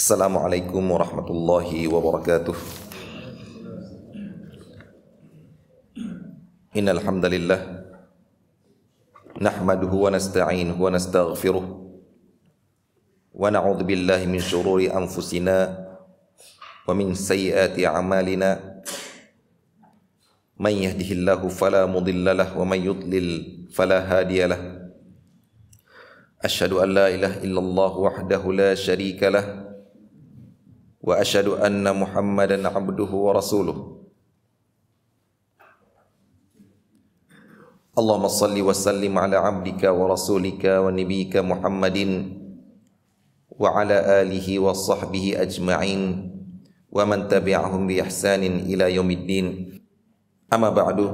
Assalamualaikum warahmatullahi wabarakatuh. Innal hamdalillah nahmaduhu wa nasta'inuhu wa nastaghfiruh wa na'udzu billahi min shururi anfusina wa min sayyiati a'malina. Man yahdihillahu fala mudilla lahu wa man yudlil fala hadiya lahu. Asyhadu an la ilaha illallah wahdahu la syarika lahu wa asyhadu anna Muhammadan abduhu wa rasuluh. Allahumma salli wa sallim ala abdika wa rasulika wa nabiyyika Muhammadin wa ala alihi wa sahbihi ajma'in wa man tabi'ahum bi ihsanin ila yaumiddin. Amma ba'du.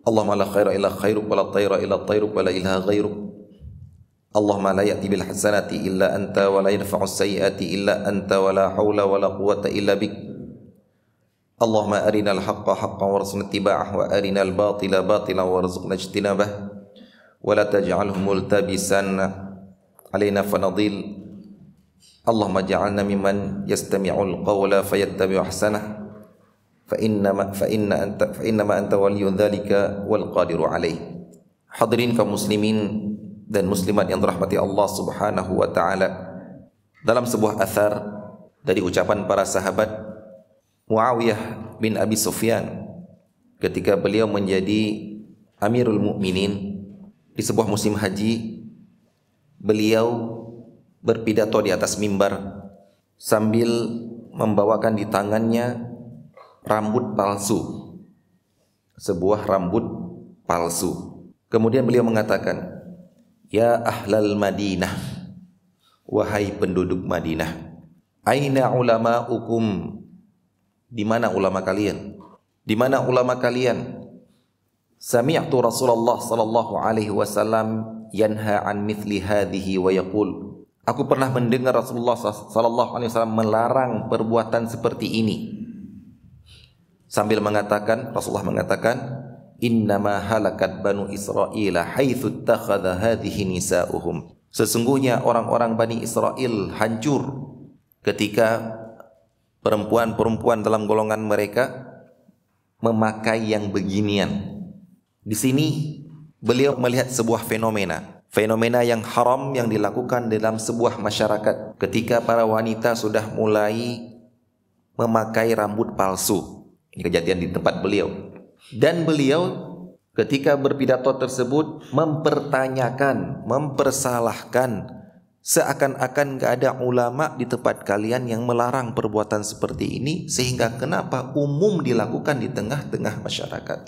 Allahumma la khaira illa khairuk wa la tayra illa tayruk wa la ilaha ghairuk. Allahumma la ya'ti bil hasanati illa anta wa la yadfa'u sayyiati illa anta wa la hawla wa la quwwata illa bik. Allahumma arinal haqqa haqqan warzuqna ittiba'ah wa arinal batila batilan warzuqna ijtinabah wa la taj'alhu multabisan alaina fanadil. Allahumma ja'alna mimman yastami'ul qawla fayattabi'u ahsanah fa innama anta waliyyu dzalika wal qadiru alaih. Hadirin kaum muslimin dan muslimat yang dirahmati Allah Subhanahu wa taala, dalam sebuah athar dari ucapan para sahabat, Muawiyah bin Abi Sufyan ketika beliau menjadi Amirul Mukminin di sebuah musim haji, beliau berpidato di atas mimbar sambil membawakan di tangannya rambut palsu, sebuah rambut palsu. Kemudian beliau mengatakan, "Ya ahlal Madinah, wahai penduduk Madinah, aina ulama'ukum? Di mana ulama kalian? Di mana ulama kalian? Sami'tu Rasulullah sallallahu alaihi wasallam yanha an mithli hadhihi wa yaqul." Aku pernah mendengar Rasulullah sallallahu alaihi wasallam melarang perbuatan seperti ini. Sambil mengatakan, Rasulullah mengatakan, "Innama halakat banu Israila haitsu ittakhadha hadhihi nisa'uhum." Sesungguhnya orang-orang Bani Israel hancur ketika perempuan-perempuan dalam golongan mereka memakai yang beginian. Di sini beliau melihat sebuah fenomena yang haram yang dilakukan dalam sebuah masyarakat ketika para wanita sudah mulai memakai rambut palsu. Ini kejadian di tempat beliau. Dan beliau ketika berpidato tersebut mempertanyakan, mempersalahkan, seakan-akan gak ada ulama di tempat kalian yang melarang perbuatan seperti ini, sehingga kenapa umum dilakukan di tengah-tengah masyarakat.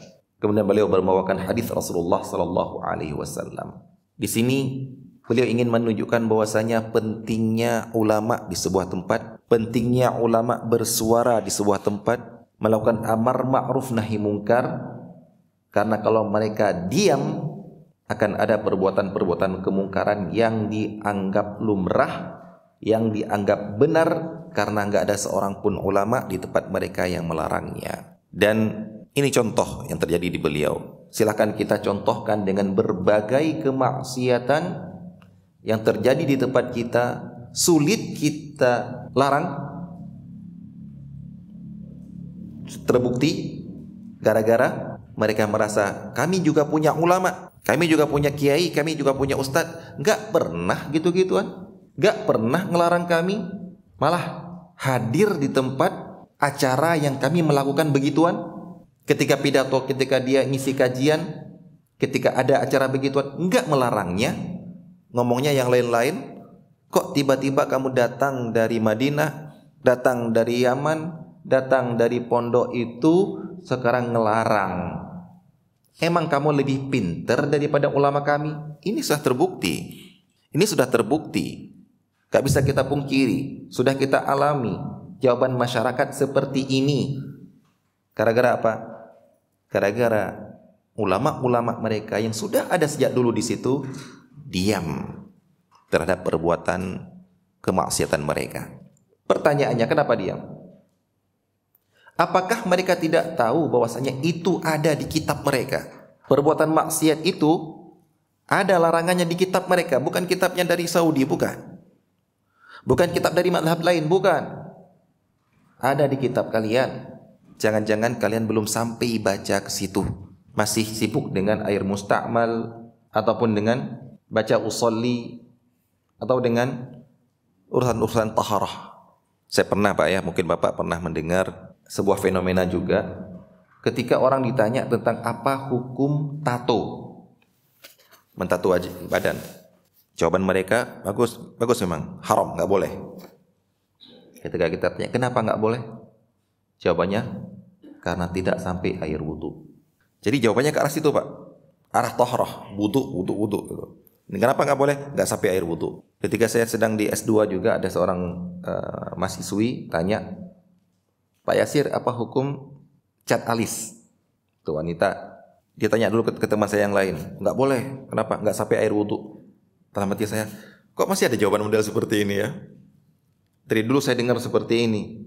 Kemudian beliau membawakan hadis Rasulullah sallallahu alaihi wasallam. Di sini beliau ingin menunjukkan bahwasanya pentingnya ulama di sebuah tempat, pentingnya ulama bersuara di sebuah tempat, melakukan amar ma'ruf nahi mungkar, karena kalau mereka diam akan ada perbuatan-perbuatan kemungkaran yang dianggap lumrah, yang dianggap benar, karena enggak ada seorang pun ulama di tempat mereka yang melarangnya. Dan ini contoh yang terjadi di beliau. Silakan kita contohkan dengan berbagai kemaksiatan yang terjadi di tempat kita, sulit kita larang. Terbukti gara-gara mereka merasa kami juga punya ulama, kami juga punya kiai, kami juga punya ustadz. Gak pernah gitu-gituan, gak pernah ngelarang kami, malah hadir di tempat acara yang kami melakukan begituan. Ketika pidato, ketika dia ngisi kajian, ketika ada acara begituan, gak melarangnya, ngomongnya yang lain-lain. Kok tiba-tiba kamu datang dari Madinah, datang dari Yaman, datang dari pondok itu, sekarang ngelarang? Emang kamu lebih pintar daripada ulama kami? Ini sudah terbukti. Ini sudah terbukti. Gak bisa kita pungkiri. Sudah kita alami jawaban masyarakat seperti ini. Gara-gara apa? Gara-gara ulama-ulama mereka yang sudah ada sejak dulu di situ diam terhadap perbuatan kemaksiatan mereka. Pertanyaannya, kenapa diam? Apakah mereka tidak tahu bahwasanya itu ada di kitab mereka? Perbuatan maksiat itu ada larangannya di kitab mereka, bukan kitabnya dari Saudi, bukan. Bukan kitab dari mazhab lain, bukan. Ada di kitab kalian. Jangan-jangan kalian belum sampai baca ke situ. Masih sibuk dengan air musta'mal ataupun dengan baca usolli atau dengan urusan-urusan taharah. Saya pernah Pak ya, mungkin Bapak pernah mendengar sebuah fenomena juga ketika orang ditanya tentang apa hukum tato. Mentato badan. Jawaban mereka bagus memang, haram, nggak boleh. Ketika kita tanya kenapa nggak boleh, jawabannya karena tidak sampai air wudu. Jadi jawabannya ke arah situ Pak, arah taharah, wudu. Gitu. Kenapa nggak boleh? Nggak sampai air wudu. Ketika saya sedang di S2 juga ada seorang mahasiswi tanya, Pak Yasir apa hukum cat alis? Tuh wanita, dia tanya dulu ke teman saya yang lain, nggak boleh. Kenapa? Nggak sampai air wudu. Dalam hati saya, kok masih ada jawaban model seperti ini ya? Dari dulu saya dengar seperti ini.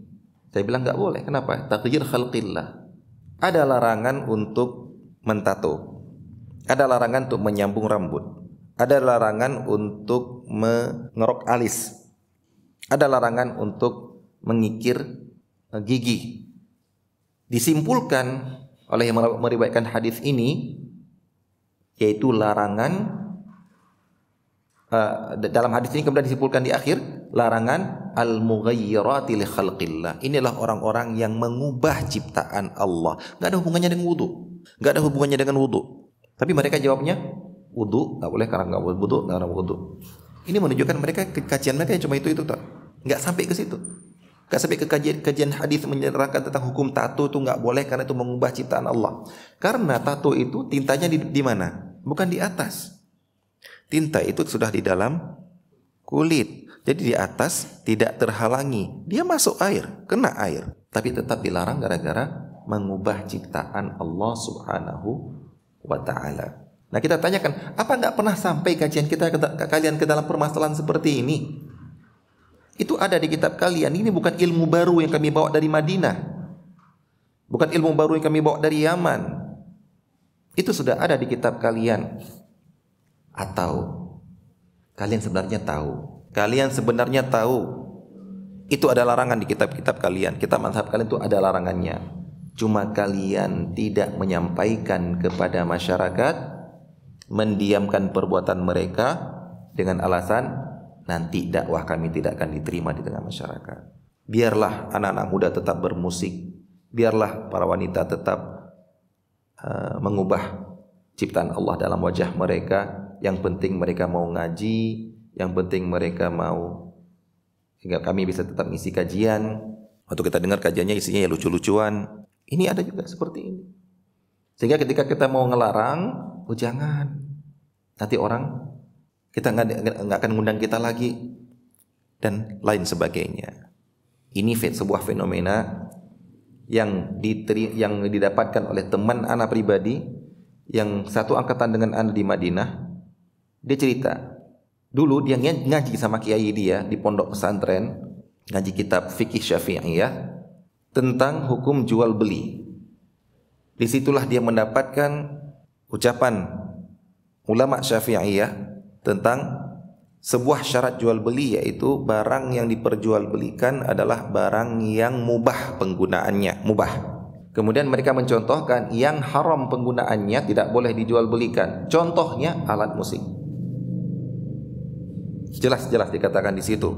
Saya bilang nggak boleh. Kenapa? Taghyir khalqillah. Ada larangan untuk mentato. Ada larangan untuk menyambung rambut. Ada larangan untuk mengerok alis. Ada larangan untuk mengikir gigi. Disimpulkan oleh yang meriwayatkan hadis ini, yaitu larangan. Dalam hadis ini kemudian disimpulkan di akhir, larangan al-mughayyirati li khalqillah. Inilah orang-orang yang mengubah ciptaan Allah. Enggak ada hubungannya dengan wudu. Enggak ada hubungannya dengan wudu. Tapi mereka jawabnya wudu enggak boleh karena enggak wudu, enggak ada wudu. Ini menunjukkan mereka kajian mereka cuma itu tak. Enggak sampai ke situ. Enggak sampai ke kajian hadis menyerahkan tentang hukum tato itu enggak boleh karena itu mengubah ciptaan Allah. Karena tato itu tintanya di mana? Bukan di atas. Tinta itu sudah di dalam kulit. Jadi di atas tidak terhalangi. Dia masuk air, kena air. Tapi tetap dilarang gara-gara mengubah ciptaan Allah subhanahu wa ta'ala. Nah kita tanyakan, apa enggak pernah sampai kajian kita kalian ke dalam permasalahan seperti ini? Itu ada di kitab kalian. Ini bukan ilmu baru yang kami bawa dari Madinah. Bukan ilmu baru yang kami bawa dari Yaman. Itu sudah ada di kitab kalian. Atau kalian sebenarnya tahu? Kalian sebenarnya tahu itu ada larangan di kitab-kitab kalian. Kitab mazhab kalian itu ada larangannya. Cuma kalian tidak menyampaikan kepada masyarakat, mendiamkan perbuatan mereka dengan alasan nanti dakwah kami tidak akan diterima di tengah masyarakat. Biarlah anak-anak muda tetap bermusik. Biarlah para wanita tetap mengubah ciptaan Allah dalam wajah mereka. Yang penting mereka mau ngaji, yang penting mereka mau sehingga kami bisa tetap ngisi kajian. Waktu kita dengar kajiannya isinya ya lucu-lucuan. Ini ada juga seperti ini. Sehingga ketika kita mau ngelarang, oh jangan. Nanti orang kita nggak akan ngundang kita lagi dan lain sebagainya. Ini sebuah fenomena yang didapatkan oleh teman ana pribadi yang satu angkatan dengan ana di Madinah. Dia cerita, dulu dia ngaji sama kiai dia di pondok pesantren, ngaji kitab fikih Syafi'iyah tentang hukum jual beli. Disitulah dia mendapatkan ucapan ulama Syafi'iyah tentang sebuah syarat jual beli, yaitu barang yang diperjualbelikan adalah barang yang mubah penggunaannya, mubah. Kemudian mereka mencontohkan yang haram penggunaannya tidak boleh dijual belikan. Contohnya alat musik. Jelas-jelas dikatakan di situ.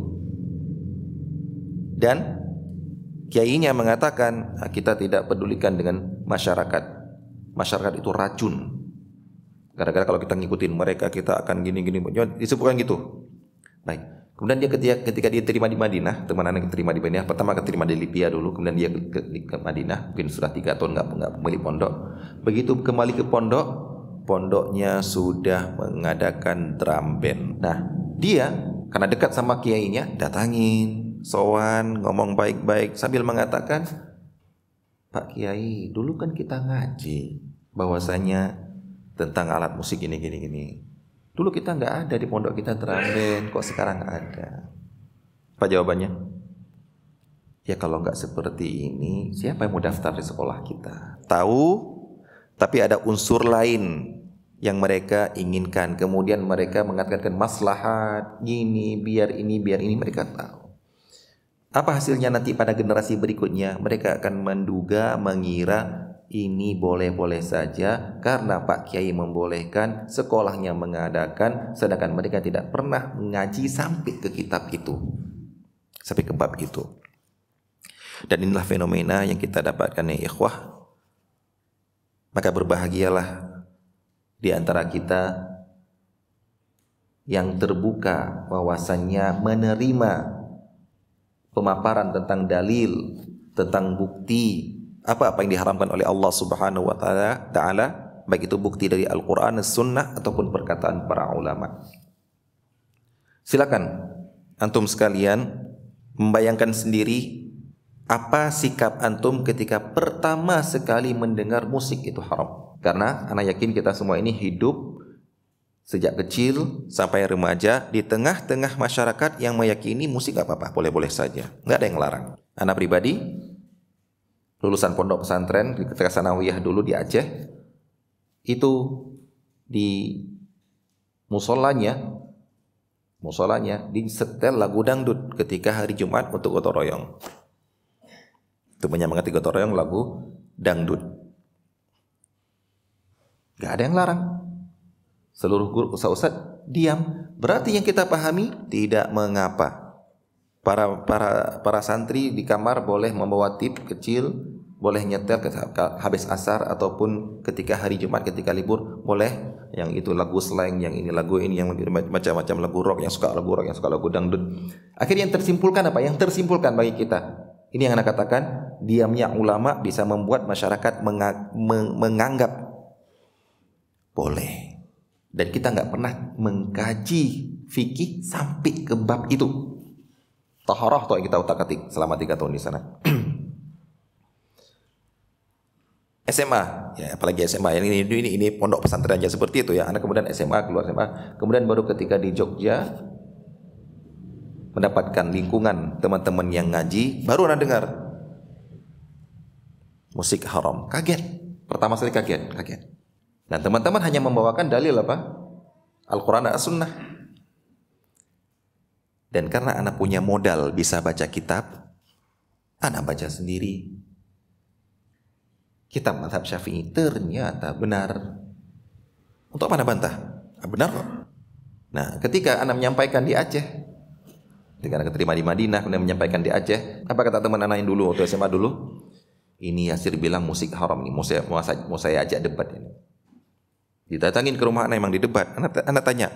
Dan kiainya mengatakan kita tidak pedulikan dengan masyarakat. Masyarakat itu racun. Gara-gara kalau kita ngikutin mereka kita akan gini-gini. Disebutkan gitu. Baik. Kemudian dia ketika dia terima di Madinah, teman anak terima di Madinah, pertama keterima di Libya dulu, kemudian dia ke Madinah, mungkin sudah 3 tahun nggak kembali pondok. Begitu kembali ke pondok, pondoknya sudah mengadakan drum band. Nah, dia karena dekat sama kiainya, datangin, sowan, ngomong baik-baik sambil mengatakan, Pak Kiai, dulu kan kita ngaji bahwasanya tentang alat musik gini. Dulu kita nggak ada di pondok kita drum band, kok sekarang ada? Apa jawabannya? Ya kalau nggak seperti ini, siapa yang mau daftar di sekolah kita? Tahu, tapi ada unsur lain yang mereka inginkan. Kemudian mereka mengatakan maslahat, ini, biar ini, mereka tahu. Apa hasilnya nanti pada generasi berikutnya? Mereka akan menduga, mengira ini boleh-boleh saja karena Pak Kiai membolehkan, sekolahnya mengadakan, sedangkan mereka tidak pernah mengaji sampai ke kitab itu, sampai ke bab itu. Dan inilah fenomena yang kita dapatkan ya ikhwah. Maka berbahagialah di antara kita yang terbuka bahwasannya menerima pemaparan tentang dalil, tentang bukti apa-apa yang diharamkan oleh Allah Subhanahu wa taala, baik itu bukti dari Al-Qur'an, Sunnah ataupun perkataan para ulama. Silakan antum sekalian membayangkan sendiri apa sikap antum ketika pertama sekali mendengar musik itu haram. Karena anak yakin kita semua ini hidup sejak kecil sampai remaja di tengah-tengah masyarakat yang meyakini musik gak apa-apa, boleh-boleh saja, nggak ada yang larang. Anak pribadi lulusan pondok pesantren ketika sanawiyah dulu di Aceh, itu di musolanya disetel lagu dangdut ketika hari Jumat untuk gotong royong. Itu menyemangati gotong royong lagu dangdut. Gak ada yang larang. Seluruh guru ustaz diam. Berarti yang kita pahami tidak mengapa. Para santri di kamar boleh membawa tip kecil, boleh nyetel habis asar ataupun ketika hari Jumat, ketika libur, boleh. Yang itu lagu slang, yang ini lagu ini, yang macam-macam lagu rock, yang suka lagu rock, yang suka lagu dangdut. Akhirnya yang tersimpulkan apa? Yang tersimpulkan bagi kita, ini yang Anda katakan, diamnya ulama bisa membuat masyarakat menganggap boleh. Dan kita nggak pernah mengkaji fikih sampai ke bab itu. Taharah toh yang kita utak-atik selama 3 tahun di sana. SMA, ya apalagi SMA ini pondok pesantren aja seperti itu ya. Anak kemudian SMA, keluar SMA, kemudian baru ketika di Jogja mendapatkan lingkungan teman-teman yang ngaji, baru Anda dengar musik haram. Kaget. Pertama sekali kaget. Dan teman-teman hanya membawakan dalil apa? Al-Quran dan As-Sunnah. Dan karena anak punya modal bisa baca kitab, anak baca sendiri. Kitab mazhab Syafi'i ternyata benar. Untuk apa anak bantah? Benar kok. Nah, ketika anak menyampaikan di Aceh, ketika anak keterima di Madinah, kemudian menyampaikan di Aceh, apa kata teman anak yang dulu waktu SMA dulu? Ini Yasir bilang musik haram nih, mau saya ajak debat ini. Didatangin ke rumah anak emang didebat. Anak tanya,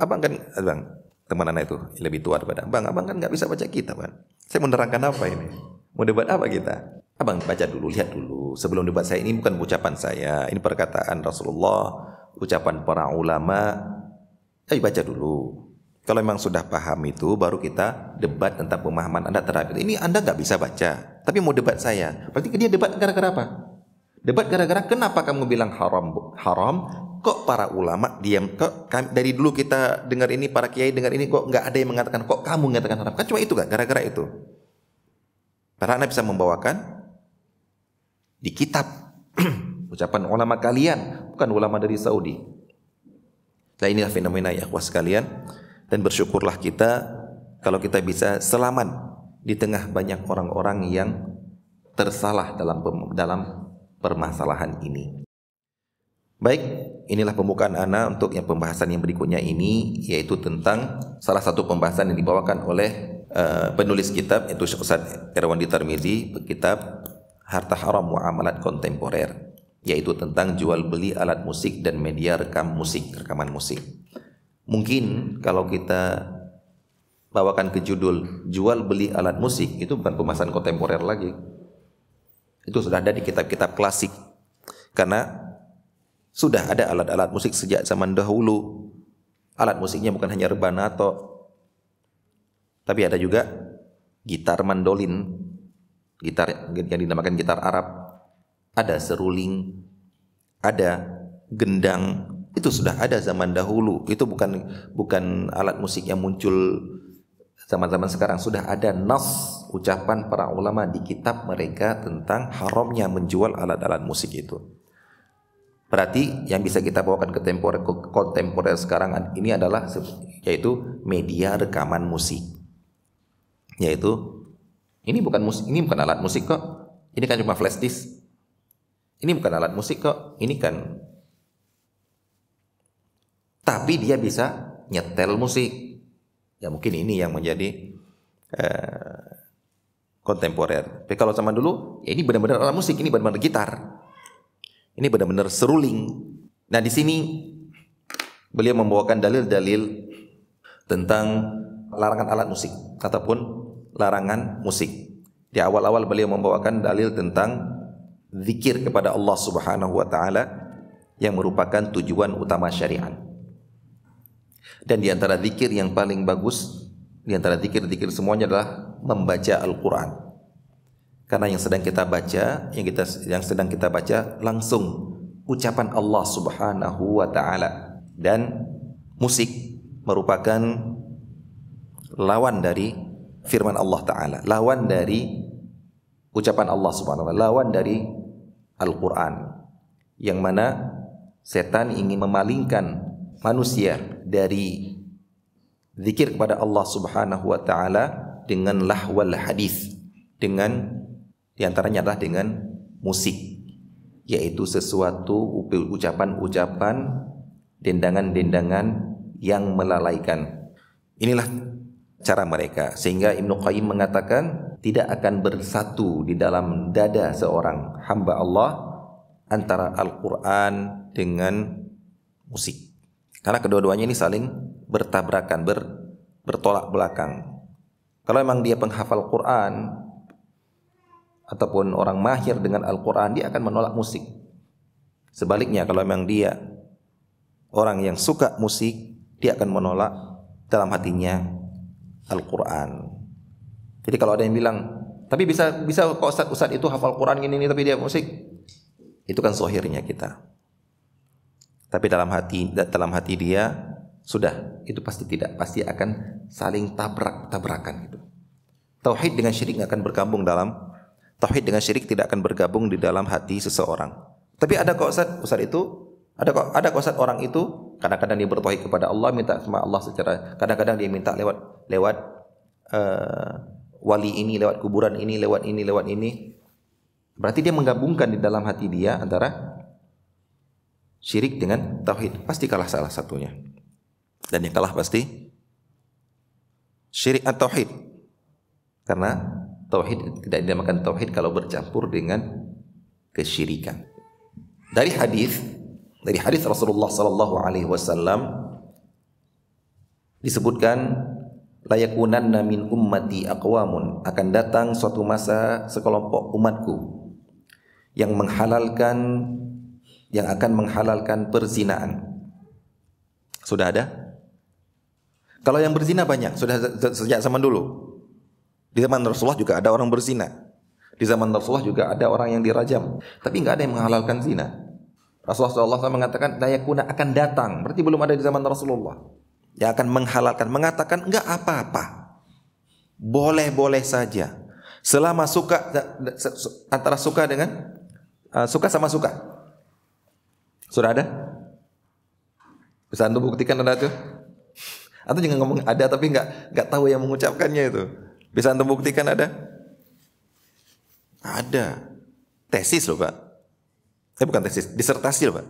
abang kan, teman anak itu lebih tua daripada abang kan nggak bisa baca kitab kan. Saya mau nerangkan apa ini? Mau debat apa kita? Abang baca dulu, lihat dulu. Sebelum debat saya, ini bukan ucapan saya, ini perkataan Rasulullah, ucapan para ulama. Ayo baca dulu. Kalau memang sudah paham itu, baru kita debat tentang pemahaman Anda terhadap itu. Ini Anda nggak bisa baca, tapi mau debat saya. Berarti dia debat gara-gara apa? Debat gara-gara kenapa kamu bilang haram? Kok para ulama diam? Kok dari dulu kita dengar ini, para kiai dengar ini, kok nggak ada yang mengatakan, kok kamu mengatakan haram? Kan cuma itu kan, gara-gara itu. Karena Anda bisa membawakan di kitab ucapan ulama kalian, bukan ulama dari Saudi. Nah inilah fenomena ya akhwat sekalian. Dan bersyukurlah kita kalau kita bisa selamat di tengah banyak orang-orang yang tersalah dalam permasalahan ini. Baik, inilah pembukaan ana untuk yang pembahasan yang berikutnya ini, yaitu tentang salah satu pembahasan yang dibawakan oleh penulis kitab, yaitu Syekh Ustaz Irwandi Tarmizi, kitab Harta Haram Muamalat Kontemporer, yaitu tentang jual beli alat musik dan media rekaman musik. Mungkin kalau kita bawakan ke judul jual beli alat musik, itu bukan pembahasan kontemporer lagi. Itu sudah ada di kitab-kitab klasik. Karena sudah ada alat-alat musik sejak zaman dahulu. Alat musiknya bukan hanya rebanato, tapi ada juga gitar mandolin, gitar yang dinamakan gitar Arab, ada seruling, ada gendang. Itu sudah ada zaman dahulu. Itu bukan alat musik yang muncul zaman-zaman sekarang. Sudah ada nas, ucapan para ulama di kitab mereka tentang haramnya menjual alat-alat musik itu. Berarti yang bisa kita bawakan ke kontemporer sekarang ini adalah yaitu media rekaman musik. Yaitu ini bukan alat musik kok. Ini kan cuma flash disk. Ini bukan alat musik kok. Ini kan, tapi dia bisa nyetel musik. Ya mungkin ini yang menjadi kontemporer. Tapi kalau zaman dulu, ya ini benar-benar alat musik, ini benar-benar gitar. Ini benar-benar seruling. Nah, di sini beliau membawakan dalil-dalil tentang larangan alat musik ataupun larangan musik. Di awal-awal beliau membawakan dalil tentang zikir kepada Allah Subhanahu wa taala yang merupakan tujuan utama syariat. Dan di antara zikir yang paling bagus, di antara zikir-zikir semuanya adalah membaca Al-Qur'an. Karena yang sedang kita baca, yang sedang kita baca langsung ucapan Allah Subhanahu wa taala, dan musik merupakan lawan dari firman Allah taala, lawan dari ucapan Allah Subhanahu wa taala, lawan dari Al-Qur'an. Yang mana setan ingin memalingkan manusia dari zikir kepada Allah Subhanahu wa taala dengan lahwal hadis, dengan diantaranya adalah dengan musik, yaitu sesuatu ucapan-ucapan, dendangan-dendangan yang melalaikan. Inilah cara mereka, sehingga Ibnu Qayyim mengatakan tidak akan bersatu di dalam dada seorang hamba Allah antara Al-Quran dengan musik, karena kedua-duanya ini saling bertabrakan, bertolak belakang. Kalau memang dia penghafal Quran ataupun orang mahir dengan Al-Quran, dia akan menolak musik. Sebaliknya, kalau memang dia orang yang suka musik, dia akan menolak dalam hatinya Al-Quran. Jadi kalau ada yang bilang, tapi bisa kok Ustaz itu hafal Quran gini tapi dia musik, itu kan zahirnya kita. Tapi dalam hati dia sudah, itu pasti tidak, pasti akan saling tabrakan gitu. Tauhid dengan syirik akan bergabung Tauhid dengan syirik tidak akan bergabung di dalam hati seseorang. Tapi ada kok Ustaz itu, ada kok Ustaz orang itu kadang-kadang dia bertauhid kepada Allah, minta sama Allah secara, kadang-kadang dia minta lewat wali ini, lewat kuburan ini, lewat ini. Berarti dia menggabungkan di dalam hati dia antara syirik dengan tauhid. Pasti kalah salah satunya. Dan yang kalah pasti syirik atau tauhid. Karena tauhid tidak dinamakan tauhid kalau bercampur dengan kesyirikan. Dari hadis Rasulullah sallallahu alaihi wasallam disebutkan, la yakunanna min ummati aqwamun, akan datang suatu masa sekelompok umatku yang akan menghalalkan perzinaan. Sudah ada? Kalau yang berzina banyak, sudah sejak zaman dulu. Di zaman Rasulullah juga ada orang berzina. Di zaman Rasulullah juga ada orang yang dirajam. Tapi enggak ada yang menghalalkan zina. Rasulullah SAW mengatakan, layakuna akan datang. Berarti belum ada di zaman Rasulullah. Yang akan menghalalkan, mengatakan enggak apa-apa. Boleh-boleh saja. Selama suka, antara suka dengan suka sama suka. Sudah ada? Bisa antum buktikan ada tuh? Atau jangan ngomong ada tapi enggak tahu yang mengucapkannya itu. Bisa antum buktikan ada? Ada. Tesis loh Pak. Bukan tesis, disertasi loh Pak.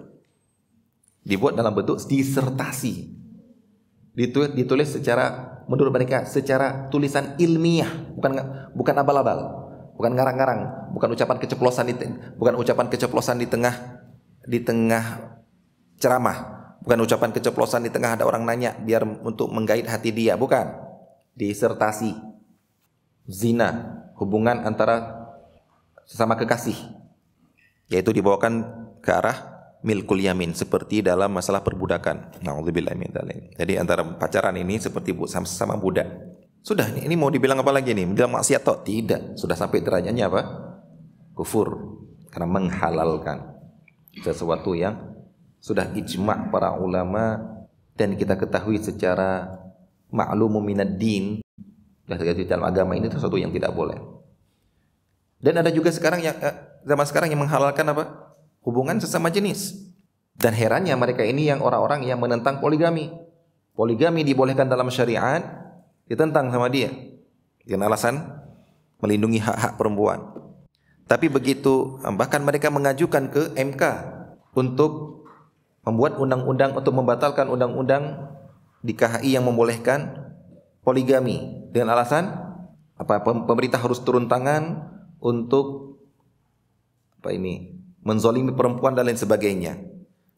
Dibuat dalam bentuk disertasi. Ditulis secara, menurut mereka, secara tulisan ilmiah, bukan abal-abal, bukan ngarang-ngarang, bukan ucapan keceplosan di tengah ceramah, bukan ucapan keceplosan di tengah ada orang nanya biar untuk menggait hati dia, bukan. Disertasi. Zina, hubungan antara sesama kekasih, yaitu dibawakan ke arah milkul yamin, seperti dalam masalah perbudakan. Na'udzubillah min dzalik. Jadi antara pacaran ini seperti sama budak. Sudah, ini mau dibilang apa lagi nih? Bilang maksiat toh? Tidak. Sudah sampai derajatnya apa? Kufur. Karena menghalalkan sesuatu yang sudah ijma' para ulama dan kita ketahui secara ma'lumu minad din. Dalam agama ini sesuatu yang tidak boleh. Dan ada juga sekarang zaman sekarang yang menghalalkan apa? Hubungan sesama jenis. Dan herannya mereka ini yang orang-orang yang menentang poligami. Poligami dibolehkan dalam syariat, ditentang sama dia dengan alasan melindungi hak-hak perempuan. Tapi begitu, bahkan mereka mengajukan ke MK untuk membuat undang-undang untuk membatalkan undang-undang di KHI yang membolehkan poligami dengan alasan pemerintah harus turun tangan untuk menzolimi perempuan dan lain sebagainya.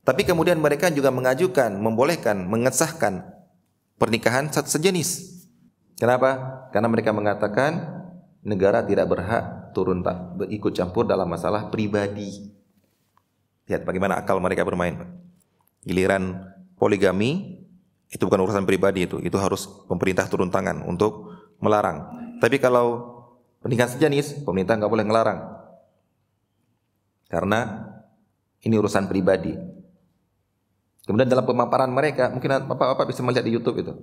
Tapi kemudian mereka juga mengajukan, membolehkan, mengesahkan pernikahan sejenis. Kenapa? Karena mereka mengatakan negara tidak berhak ikut campur dalam masalah pribadi. Lihat bagaimana akal mereka bermain. Giliran poligami itu bukan urusan pribadi, itu harus pemerintah turun tangan untuk melarang. Tapi kalau pernikahan sejenis, pemerintah nggak boleh melarang karena ini urusan pribadi. Kemudian dalam pemaparan mereka, mungkin Bapak-bapak bisa melihat di YouTube itu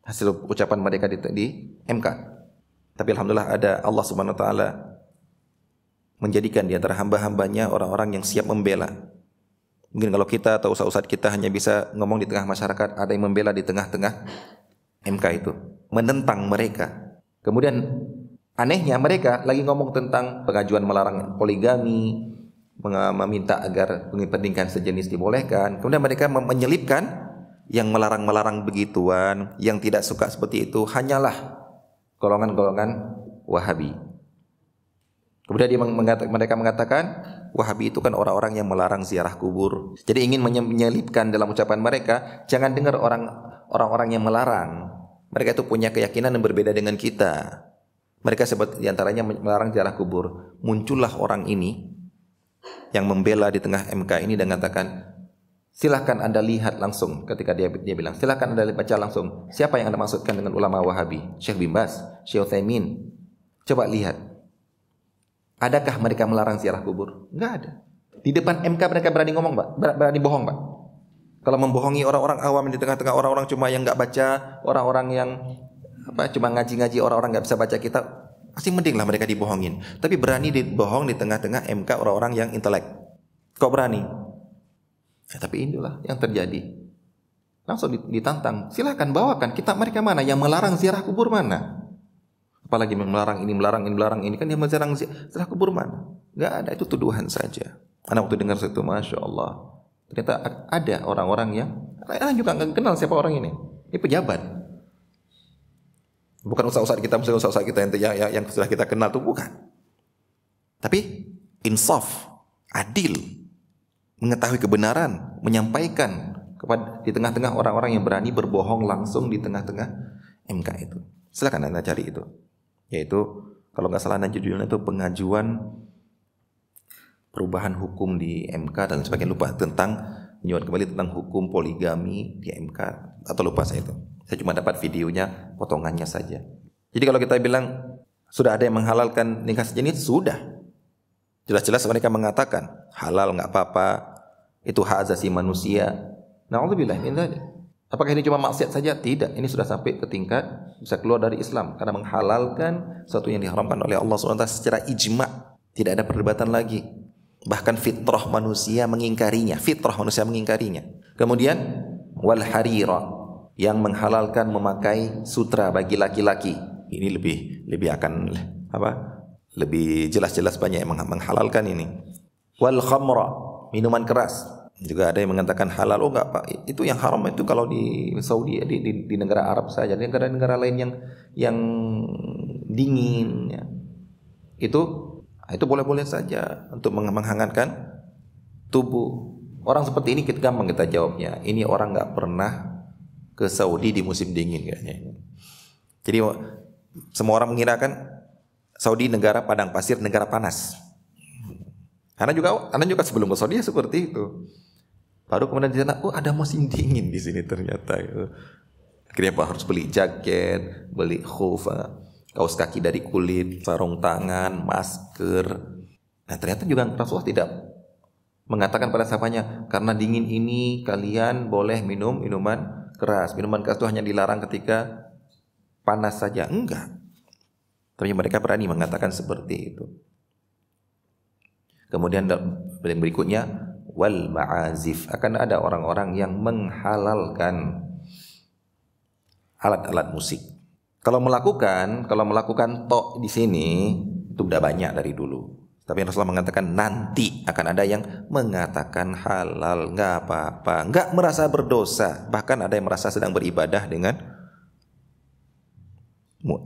hasil ucapan mereka di MK. Tapi alhamdulillah ada Allah Subhanahu wa taala menjadikan di antara hamba-hambanya orang-orang yang siap membela. Mungkin kalau kita atau ustaz-ustaz kita hanya bisa ngomong di tengah masyarakat, ada yang membela di tengah-tengah MK itu, menentang mereka. Kemudian anehnya mereka lagi ngomong tentang pengajuan melarang poligami, meminta agar pernikahan sejenis dibolehkan. Kemudian mereka menyelipkan yang melarang-melarang begituan, yang tidak suka seperti itu hanyalah golongan-golongan Wahabi. Kemudian mereka mengatakan Wahabi itu kan orang-orang yang melarang ziarah kubur. Jadi ingin menyelipkan dalam ucapan mereka, jangan dengar orang-orang yang melarang. Mereka itu punya keyakinan yang berbeda dengan kita. Mereka sebut diantaranya melarang ziarah kubur. Muncullah orang ini yang membela di tengah MK ini dan mengatakan, silahkan Anda lihat langsung. Ketika dia bilang, silahkan Anda baca langsung. Siapa yang Anda maksudkan dengan ulama Wahabi? Syekh bin Baz, Syekh Utsaimin. Coba lihat. Adakah mereka melarang ziarah kubur? Enggak ada. Di depan MK mereka berani ngomong, Pak. Berani bohong, Pak. Kalau membohongi orang-orang awam di tengah-tengah orang-orang cuma yang enggak baca, orang-orang yang cuma ngaji-ngaji, orang-orang enggak bisa baca kitab, pasti mending lah mereka dibohongin. Tapi berani dibohong di tengah-tengah MK orang-orang yang intelek. Kok berani? Ya, tapi inilah yang terjadi. Langsung ditantang. Silahkan bawakan kitab mereka mana? Yang melarang ziarah kubur mana? Apalagi melarang ini kan yang melarang ziarah kubur mana? Enggak ada, itu tuduhan saja. Anak waktu dengar itu, Masya Allah. Ternyata ada orang-orang yang anak juga nggak kenal siapa orang ini. Ini pejabat. Bukan ustaz-ustaz kita, misalnya ustaz-ustaz kita yang sudah kita kenal itu bukan. Tapi insaf, adil, mengetahui kebenaran, menyampaikan di tengah-tengah orang-orang yang berani berbohong langsung di tengah-tengah MK itu. Silakan Anda cari itu. Yaitu kalau nggak salah judulnya itu pengajuan perubahan hukum di MK dan sebagainya, lupa, tentang menyuarakan kembali tentang hukum poligami di MK atau lupa saya itu. Saya cuma dapat videonya, potongannya saja. Jadi kalau kita bilang sudah ada yang menghalalkan nikah sejenis, sudah. Jelas-jelas mereka mengatakan halal, nggak apa-apa, itu hak asasi manusia. Na'udzubillah min dzalik. Apakah ini cuma maksiat saja? Tidak. Ini sudah sampai ke tingkat bisa keluar dari Islam karena menghalalkan sesuatu yang diharamkan oleh Allah SWT secara ijma'. Tidak ada perdebatan lagi. Bahkan fitrah manusia mengingkarinya. Kemudian wal harira, yang menghalalkan memakai sutra bagi laki-laki. Ini lebih akan lebih jelas-jelas banyak yang menghalalkan ini. Wal khamra, minuman keras. Juga ada yang mengatakan halal. Oh enggak Pak, itu yang haram itu kalau di Saudi, di negara Arab saja. Di negara-negara lain yang dingin ya. Itu boleh-boleh saja untuk menghangatkan tubuh. Orang seperti ini gampang kita jawabnya. Ini orang enggak pernah ke Saudi di musim dingin kayaknya. Jadi semua orang mengirakan Saudi negara padang pasir, negara panas. Anda juga sebelum ke Saudi seperti itu. Baru kemudian di sana, ada musim dingin di sini ternyata. Akhirnya Pak harus beli jaket, beli khuf, kaos kaki dari kulit, sarung tangan, masker. Nah ternyata juga Rasulullah tidak mengatakan pada sahabatnya, karena dingin ini kalian boleh minum minuman keras. Minuman keras itu hanya dilarang ketika panas saja. Enggak. Tapi mereka berani mengatakan seperti itu. Kemudian yang berikutnya, wal ma'azif. Akan ada orang-orang yang menghalalkan alat-alat musik. Kalau melakukan tok di sini itu udah banyak dari dulu. Tapi Rasulullah mengatakan nanti akan ada yang mengatakan halal, nggak apa-apa, nggak merasa berdosa. Bahkan ada yang merasa sedang beribadah dengan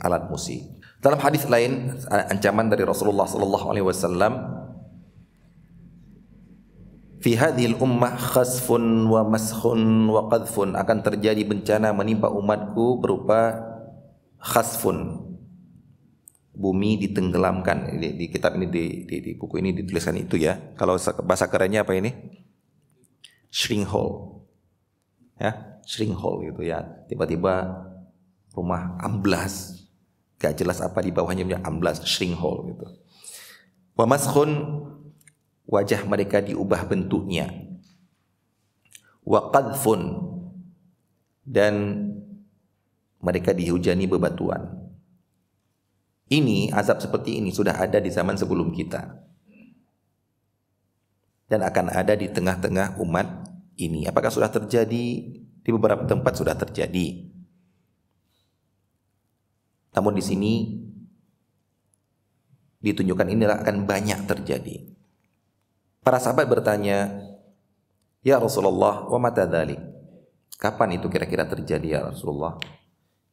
alat musik. Dalam hadis lain ancaman dari Rasulullah sallallahu alaihi wasallam, fi hadhil ummah khasfun wa maskhun wa qadhfun, akan terjadi bencana menimpa umatku berupa khasfun, bumi ditenggelamkan. Di kitab ini di buku ini dituliskan itu ya. Kalau bahasa kerennya apa ini? Shrink hole. Ya, shrink hole gitu ya. Tiba-tiba rumah amblas. Gak jelas apa di bawahnya, amblas, shrink hole gitu. Wa maskhun, wajah mereka diubah bentuknya. Wa qadhfun, dan mereka dihujani bebatuan. Ini azab seperti ini sudah ada di zaman sebelum kita. Dan akan ada di tengah-tengah umat ini. Apakah sudah terjadi? Di beberapa tempat sudah terjadi. Namun di sini ditunjukkan inilah akan banyak terjadi. Para sahabat bertanya, "Ya Rasulullah, wa mata dzalik?" Kapan itu kira-kira terjadi ya Rasulullah?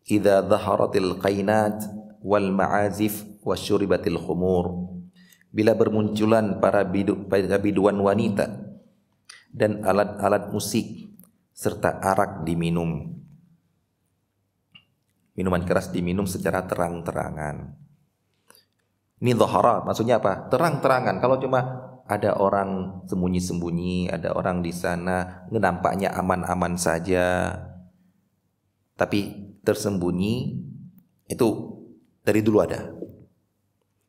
"Idza dhaharatil qainat wal ma'azif wasyuribatil khumur." Bila bermunculan para biduan wanita dan alat-alat musik serta arak diminum. Minuman keras diminum secara terang-terangan. Ini dhahara, maksudnya apa? Terang-terangan. Kalau cuma ada orang sembunyi-sembunyi, ada orang di sana nampaknya aman-aman saja, tapi tersembunyi, itu dari dulu ada.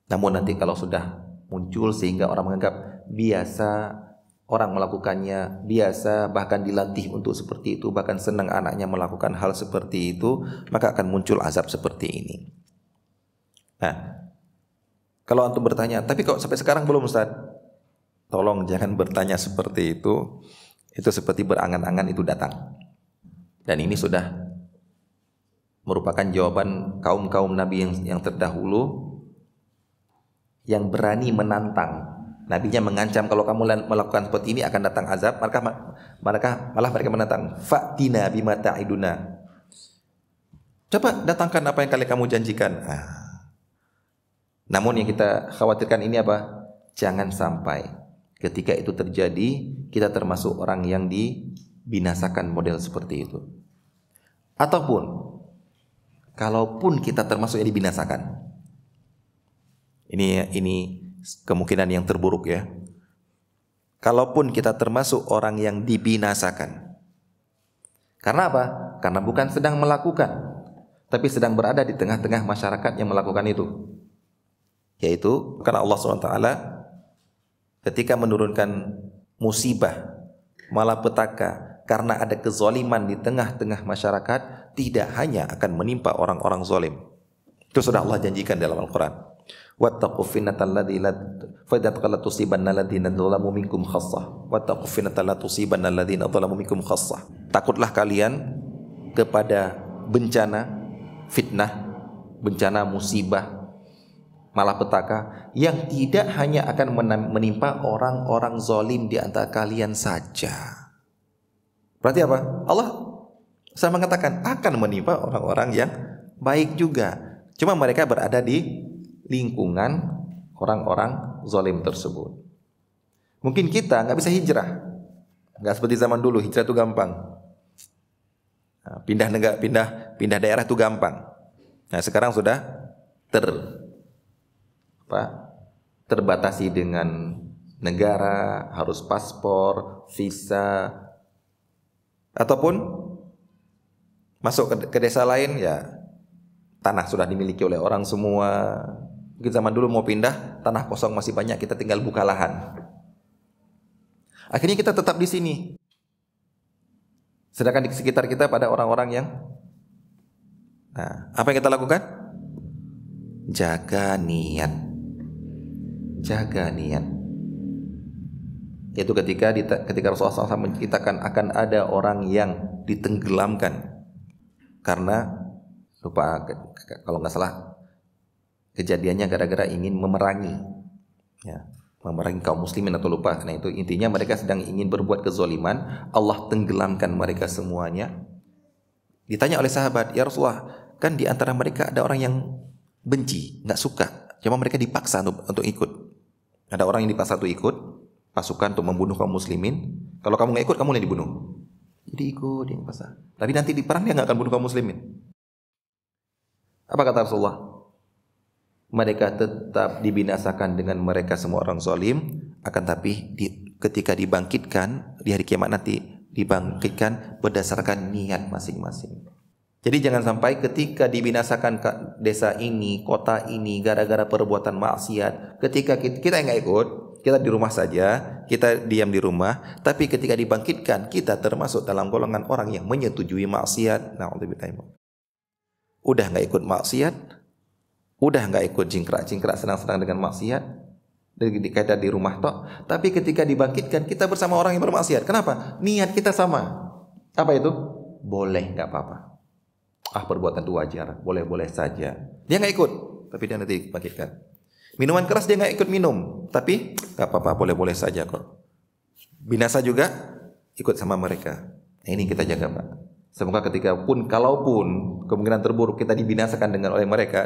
Namun nanti kalau sudah muncul sehingga orang menganggap biasa, orang melakukannya biasa, bahkan dilatih untuk seperti itu, bahkan senang anaknya melakukan hal seperti itu, maka akan muncul azab seperti ini. Nah, kalau antum bertanya, tapi kok sampai sekarang belum Ustaz? Tolong jangan bertanya seperti itu. Itu seperti berangan-angan itu datang. Dan ini sudah merupakan jawaban kaum-kaum Nabi yang terdahulu yang berani menantang. Nabinya mengancam kalau kamu melakukan seperti ini akan datang azab, maka malah mereka menantang, "Fa'tina bima ta'iduna." Coba datangkan apa yang kali kamu janjikan. Namun yang kita khawatirkan ini apa? Jangan sampai ketika itu terjadi kita termasuk orang yang dibinasakan model seperti itu. Ataupun kalaupun kita termasuk yang dibinasakan. Ini kemungkinan yang terburuk ya. Kalaupun kita termasuk orang yang dibinasakan. Karena apa? Karena bukan sedang melakukan, tapi sedang berada di tengah-tengah masyarakat yang melakukan itu. Yaitu karena Allah SWT ketika menurunkan musibah, malapetaka karena ada kezaliman di tengah-tengah masyarakat, tidak hanya akan menimpa orang-orang zalim. Itu sudah Allah janjikan dalam Al-Quran. Wattaqu fitnatan la tusibanna alladziina dzalamu minkum khassah. Wattaqu fitnatan la tusibanna alladziina dzalamu minkum khassah. Takutlah kalian kepada bencana, fitnah, bencana musibah, malapetaka yang tidak hanya akan menimpa orang-orang zalim di antara kalian saja. Berarti apa? Allah saya mengatakan akan menimpa orang-orang yang baik juga. Cuma mereka berada di lingkungan orang-orang zalim tersebut. Mungkin kita nggak bisa hijrah, nggak seperti zaman dulu hijrah itu gampang. Pindah daerah itu gampang. Nah sekarang sudah terbatasi dengan negara, harus paspor, visa, ataupun masuk ke desa lain ya tanah sudah dimiliki oleh orang semua. Mungkin zaman dulu mau pindah, tanah kosong masih banyak, kita tinggal buka lahan. Akhirnya kita tetap di sini. Sedangkan di sekitar kita pada orang-orang yang apa yang kita lakukan? Jaga niat. Jaga niat. Yaitu ketika Rasulullah SAW menceritakan akan ada orang yang ditenggelamkan karena lupa, kalau nggak salah kejadiannya gara-gara ingin memerangi, ya, memerangi kaum muslimin atau lupa. Nah itu intinya mereka sedang ingin berbuat kezaliman, Allah tenggelamkan mereka semuanya. Ditanya oleh sahabat, ya Rasulullah, kan di antara mereka ada orang yang benci, nggak suka, cuma mereka dipaksa untuk ikut. Ada orang yang dipaksa untuk ikut pasukan untuk membunuh kaum muslimin. Kalau kamu nggak ikut, kamu yang dibunuh. Jadi ikut yang dipaksa. Tapi nanti di perang dia nggak akan bunuh kaum muslimin. Apa kata Rasulullah? Mereka tetap dibinasakan dengan mereka semua orang zalim, akan tapi ketika dibangkitkan di hari kiamat nanti dibangkitkan berdasarkan niat masing-masing. Jadi jangan sampai ketika dibinasakan desa ini, kota ini gara-gara perbuatan maksiat, ketika kita nggak ikut, kita di rumah saja, kita diam di rumah, tapi ketika dibangkitkan kita termasuk dalam golongan orang yang menyetujui maksiat. Na'udzubillah. Udah nggak ikut maksiat, udah nggak ikut jingkrak-jingkrak senang-senang dengan maksiat, kita di rumah toh. Tapi ketika dibangkitkan kita bersama orang yang bermaksiat. Kenapa? Niat kita sama. Apa itu? Boleh, nggak apa-apa. Perbuatan itu wajar, boleh-boleh saja. Dia nggak ikut, tapi dia nanti dibangkitkan. Minuman keras dia nggak ikut minum, tapi nggak apa-apa, boleh-boleh saja kok. Binasa juga ikut sama mereka. Nah, ini kita jaga, Pak. Semoga kalaupun kemungkinan terburuk kita dibinasakan dengan mereka,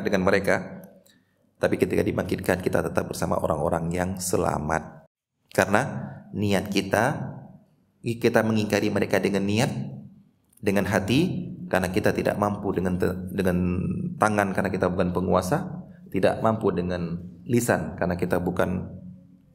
tapi ketika dibangkitkan kita tetap bersama orang-orang yang selamat. Karena niat kita mengingkari mereka dengan niat, dengan hati, karena kita tidak mampu dengan tangan karena kita bukan penguasa, tidak mampu dengan lisan karena kita bukan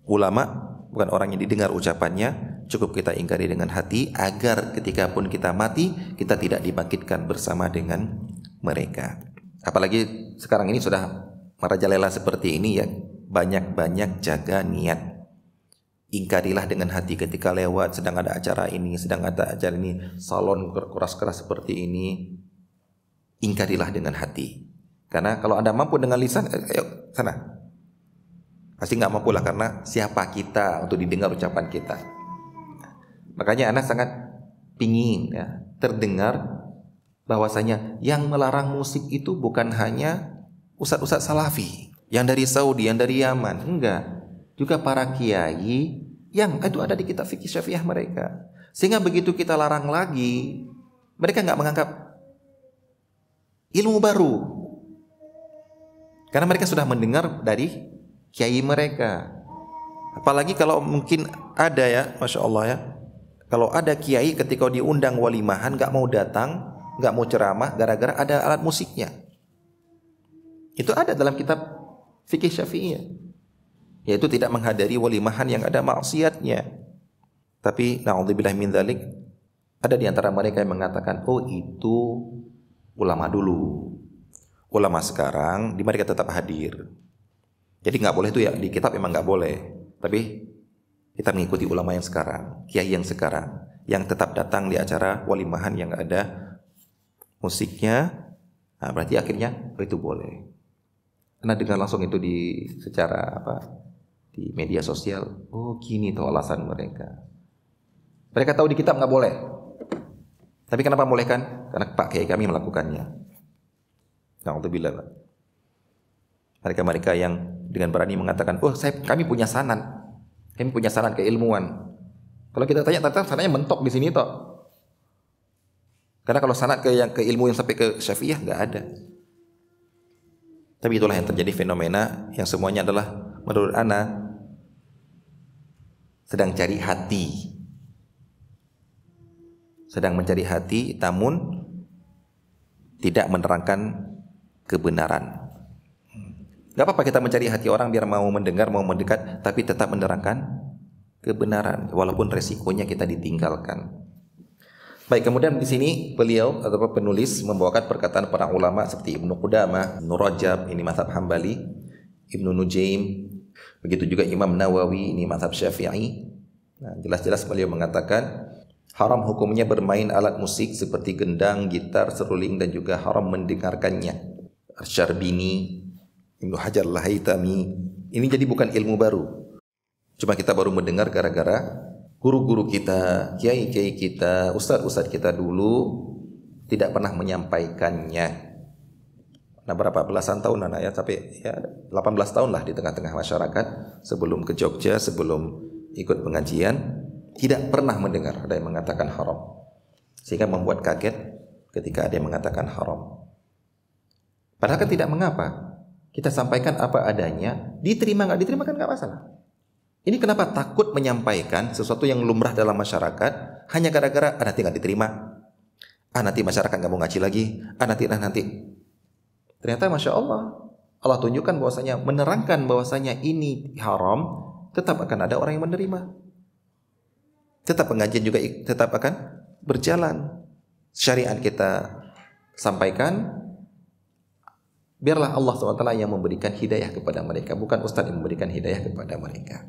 ulama, bukan orang yang didengar ucapannya. Cukup kita ingkari dengan hati agar ketika pun kita mati kita tidak dibangkitkan bersama dengan mereka. Apalagi sekarang ini sudah merajalela seperti ini ya, banyak-banyak jaga niat. Ingkarilah dengan hati ketika lewat, sedang ada acara ini, salon keras-keras seperti ini. Ingkarilah dengan hati. Karena kalau Anda mampu dengan lisan, ayo sana. Pasti nggak mampu lah, karena siapa kita untuk didengar ucapan kita. Makanya Anda sangat pingin ya, terdengar bahwasanya yang melarang musik itu bukan hanya ustadz-ustadz salafi yang dari Saudi, yang dari Yaman, enggak. Juga para kiai yang itu ada di kitab fikih Syafi'iyah mereka. Sehingga begitu kita larang lagi, mereka enggak menganggap ilmu baru. Karena mereka sudah mendengar dari kiai mereka. Apalagi kalau mungkin ada ya, Masya Allah ya, kalau ada kiai ketika diundang walimahan enggak mau datang, enggak mau ceramah gara-gara ada alat musiknya. Itu ada dalam kitab fikih Syafi'iyah, yaitu tidak menghadiri walimahan yang ada maksiatnya. Tapi na'udzubillah min dzalik, ada di antara mereka yang mengatakan, oh itu ulama dulu, ulama sekarang di mereka tetap hadir. Jadi nggak boleh itu ya, di kitab memang nggak boleh. Tapi kita mengikuti ulama yang sekarang, kiai yang sekarang, yang tetap datang di acara walimahan yang ada musiknya. Nah, berarti akhirnya oh, itu boleh. Karena dengar langsung itu secara di media sosial. Oh gini tuh alasan mereka. Mereka tahu di kitab nggak boleh. Tapi kenapa bolehkan? Karena Pak Kiai kami melakukannya. Na'udzubillah. Mereka yang dengan berani mengatakan, oh kami punya sanad. Kami punya sanad keilmuan. Kalau kita tanya, ternyata sanadnya mentok di sini toh. Karena kalau sanad ke ilmu yang sampai ke Syafi'iyah nggak ada. Tapi itulah yang terjadi, fenomena yang semuanya adalah menurut ana sedang cari hati. Sedang mencari hati namun tidak menerangkan kebenaran. Gak apa-apa kita mencari hati orang biar mau mendengar, mau mendekat, tapi tetap menerangkan kebenaran walaupun resikonya kita ditinggalkan. Baik, kemudian di sini beliau atau penulis membawakan perkataan para ulama seperti Ibnu Qudamah, Ibnu Rajab, ini mazhab Hambali, Ibnu Nujaim, begitu juga Imam Nawawi, ini mazhab Syafi'i. Nah, jelas-jelas beliau mengatakan haram hukumnya bermain alat musik seperti gendang, gitar, seruling dan juga haram mendengarkannya. Asy-Syarbini, Ibnu Hajar Al-Haytami. Ini jadi bukan ilmu baru. Cuma kita baru mendengar gara-gara guru-guru kita, kiai-kiai kita, ustadz-ustadz kita dulu tidak pernah menyampaikannya. Nah, berapa belasan tahun anak ya, tapi ya 18 tahun lah di tengah-tengah masyarakat sebelum ke Jogja, sebelum ikut pengajian, tidak pernah mendengar ada yang mengatakan haram. Sehingga membuat kaget ketika ada yang mengatakan haram. Padahal kan tidak mengapa. Kita sampaikan apa adanya, diterima nggak diterima kan nggak masalah. Ini kenapa takut menyampaikan sesuatu yang lumrah dalam masyarakat hanya gara-gara nanti nggak diterima, nanti masyarakat nggak mau ngaji lagi, nanti. Ternyata Masya Allah, Allah tunjukkan bahwasanya, menerangkan bahwasanya ini haram, tetap akan ada orang yang menerima. Tetap pengajian juga tetap akan berjalan. Syariat kita sampaikan, biarlah Allah SWT yang memberikan hidayah kepada mereka, bukan ustaz yang memberikan hidayah kepada mereka.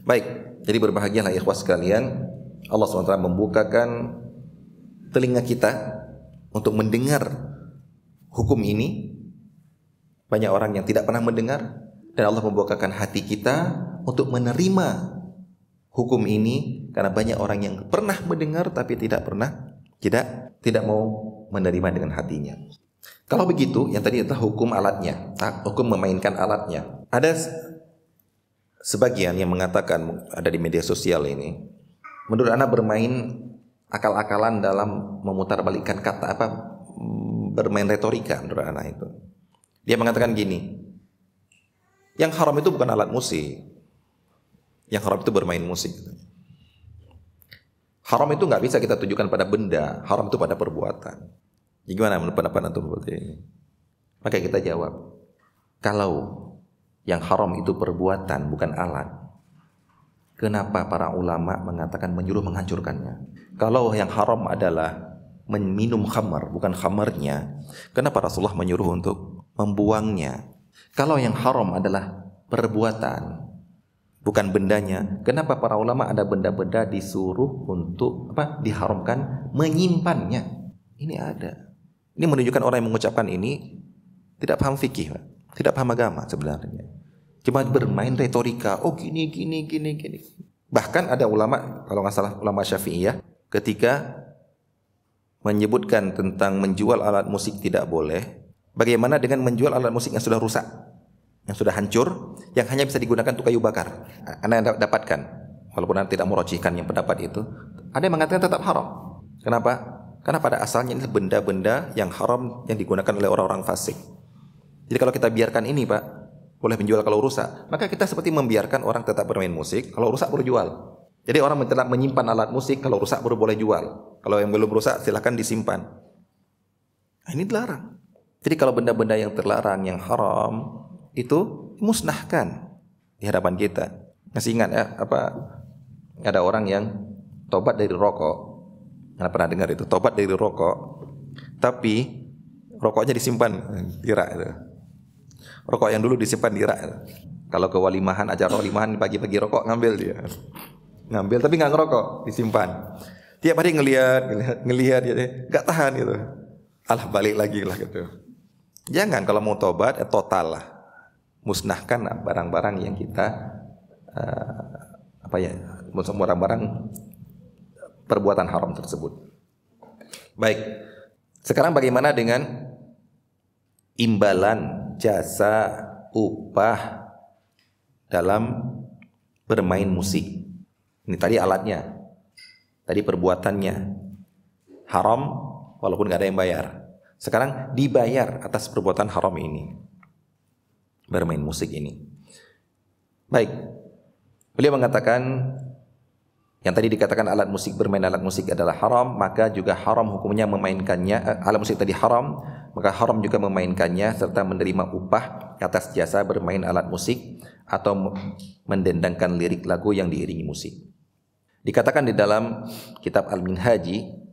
Baik, jadi berbahagialah ikhwas sekalian, Allah SWT membukakan telinga kita untuk mendengar hukum ini. Banyak orang yang tidak pernah mendengar, dan Allah membukakan hati kita untuk menerima hukum ini, karena banyak orang yang pernah mendengar tapi tidak mau menerima dengan hatinya. Kalau begitu, yang tadi adalah hukum alatnya, hukum memainkan alatnya. Ada sebagian yang mengatakan, ada di media sosial ini, menurut Anda bermain akal-akalan dalam memutarbalikkan kata, bermain retorika menurut Anda itu. Dia mengatakan gini, yang haram itu bukan alat musik, yang haram itu bermain musik. Haram itu nggak bisa kita tujukan pada benda, haram itu pada perbuatan. Gimana menurut pendapat antum seperti ini? Maka kita jawab, kalau yang haram itu perbuatan bukan alat, kenapa para ulama mengatakan menyuruh menghancurkannya? Kalau yang haram adalah meminum khamar, bukan khamarnya, kenapa Rasulullah menyuruh untuk membuangnya? Kalau yang haram adalah perbuatan, bukan bendanya, kenapa para ulama ada benda-benda disuruh untuk diharamkan menyimpannya? Ini ada. Ini menunjukkan orang yang mengucapkan ini tidak paham fikih, tidak paham agama sebenarnya. Cuma bermain retorika, gini. Bahkan ada ulama, kalau nggak salah ulama Syafi'iyah, ketika menyebutkan tentang menjual alat musik tidak boleh, bagaimana dengan menjual alat musik yang sudah rusak, yang sudah hancur, yang hanya bisa digunakan untuk kayu bakar? Anda dapatkan, walaupun Anda tidak merojihkan yang pendapat itu, ada yang mengatakan tetap haram. Kenapa? Karena pada asalnya ini benda-benda yang haram yang digunakan oleh orang-orang fasik. Jadi kalau kita biarkan ini Pak, boleh menjual kalau rusak, maka kita seperti membiarkan orang tetap bermain musik, kalau rusak baru jual. Jadi orang tetap menyimpan alat musik, kalau rusak baru boleh jual. Kalau yang belum rusak silahkan disimpan. Nah, ini dilarang. Jadi kalau benda-benda yang terlarang, yang haram, itu musnahkan di hadapan kita. Masih ingat ya, ada orang yang tobat dari rokok. Anda pernah dengar itu, tobat dari rokok, tapi rokoknya disimpan di rak itu. Rokok yang dulu disimpan di rak itu. Kalau ke walimahan, acara walimahan pagi-pagi rokok ngambil dia. Ngambil tapi nggak ngerokok, disimpan. Tiap hari ngelihat dia nggak tahan gitu. Alah balik lagi lah gitu. Jangan, kalau mau tobat total lah. Musnahkan barang-barang yang kita barang-barang perbuatan haram tersebut. Baik. Sekarang bagaimana dengan imbalan jasa upah dalam bermain musik? Ini tadi alatnya, tadi perbuatannya haram walaupun gak ada yang bayar. Sekarang dibayar atas perbuatan haram ini, bermain musik ini. Baik, beliau mengatakan yang tadi dikatakan bermain alat musik adalah haram, maka juga haram hukumnya memainkannya. Alat musik tadi haram, maka haram juga memainkannya serta menerima upah atas jasa bermain alat musik atau mendendangkan lirik lagu yang diiringi musik. Dikatakan di dalam kitab Al-Minhaji,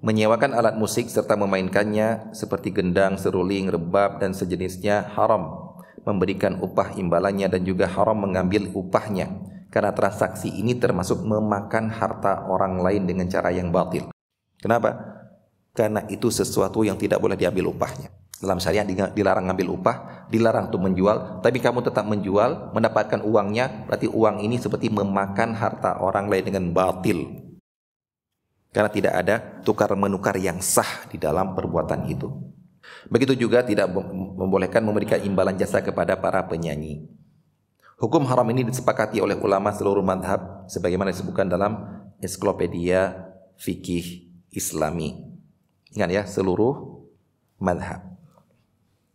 menyewakan alat musik serta memainkannya seperti gendang, seruling, rebab dan sejenisnya haram memberikan upah imbalannya, dan juga haram mengambil upahnya. Karena transaksi ini termasuk memakan harta orang lain dengan cara yang batil. Kenapa? Karena itu sesuatu yang tidak boleh diambil upahnya. Dalam syariat dilarang ngambil upah, dilarang untuk menjual, tapi kamu tetap menjual, mendapatkan uangnya, berarti uang ini seperti memakan harta orang lain dengan batil. Karena tidak ada tukar-menukar yang sah di dalam perbuatan itu. Begitu juga tidak membolehkan memberikan imbalan jasa kepada para penyanyi. Hukum haram ini disepakati oleh ulama seluruh madhab, sebagaimana disebutkan dalam Ensiklopedia Fikih Islami. Ingat ya, seluruh madhab.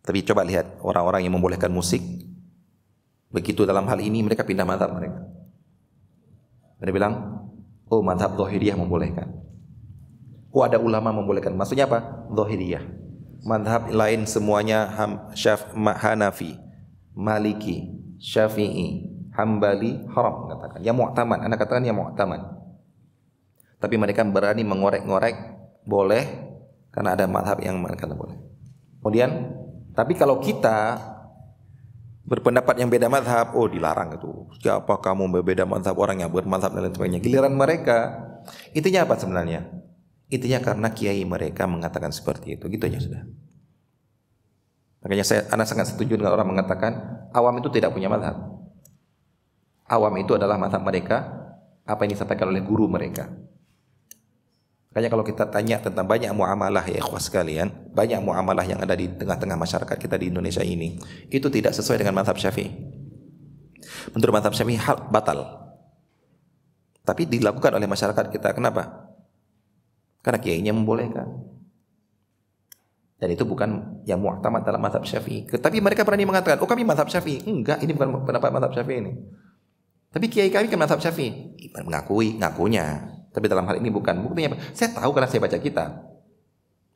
Tapi coba lihat orang-orang yang membolehkan musik, begitu dalam hal ini mereka pindah madhab mereka. Mereka bilang, oh madhab Zahiriyah membolehkan. Oh ada ulama membolehkan. Maksudnya apa? Zahiriyah. Madhab lain semuanya Hanafi, Maliki, Syafi'i, Hambali haram katakan. Ya mu'taman, Anda katakan ya mu'taman. Tapi mereka berani mengorek-ngorek boleh karena ada madhab yang mengatakan boleh. Kemudian tapi kalau kita berpendapat yang beda madhab, oh dilarang itu. Siapa kamu berbeda madhab, orang yang bermadhab dan lain sebagainya. Giliran mereka, intinya apa sebenarnya? Intinya karena kiai mereka mengatakan seperti itu. Gitu aja sudah. Makanya Anda sangat setuju dengan orang mengatakan awam itu tidak punya madhab. Awam itu adalah madhab mereka, apa yang disampaikan oleh guru mereka. Makanya kalau kita tanya tentang banyak muamalah ya ikhwas sekalian, banyak muamalah yang ada di tengah-tengah masyarakat kita di Indonesia ini, itu tidak sesuai dengan mazhab Syafi'i. Menurut mazhab Syafi'i hal batal. Tapi dilakukan oleh masyarakat kita. Kenapa? Karena kiainya membolehkan. Dan itu bukan yang mu'tamad dalam mazhab Syafi'i. Tapi mereka berani mengatakan, oh kami mazhab Syafi'i. Enggak, ini bukan pendapat mazhab Syafi'i ini. Tapi kiai kami kan mazhab Syafi'i. Ngakunya. Tapi dalam hal ini bukan. Buktinya apa? Saya tahu karena saya baca kitab.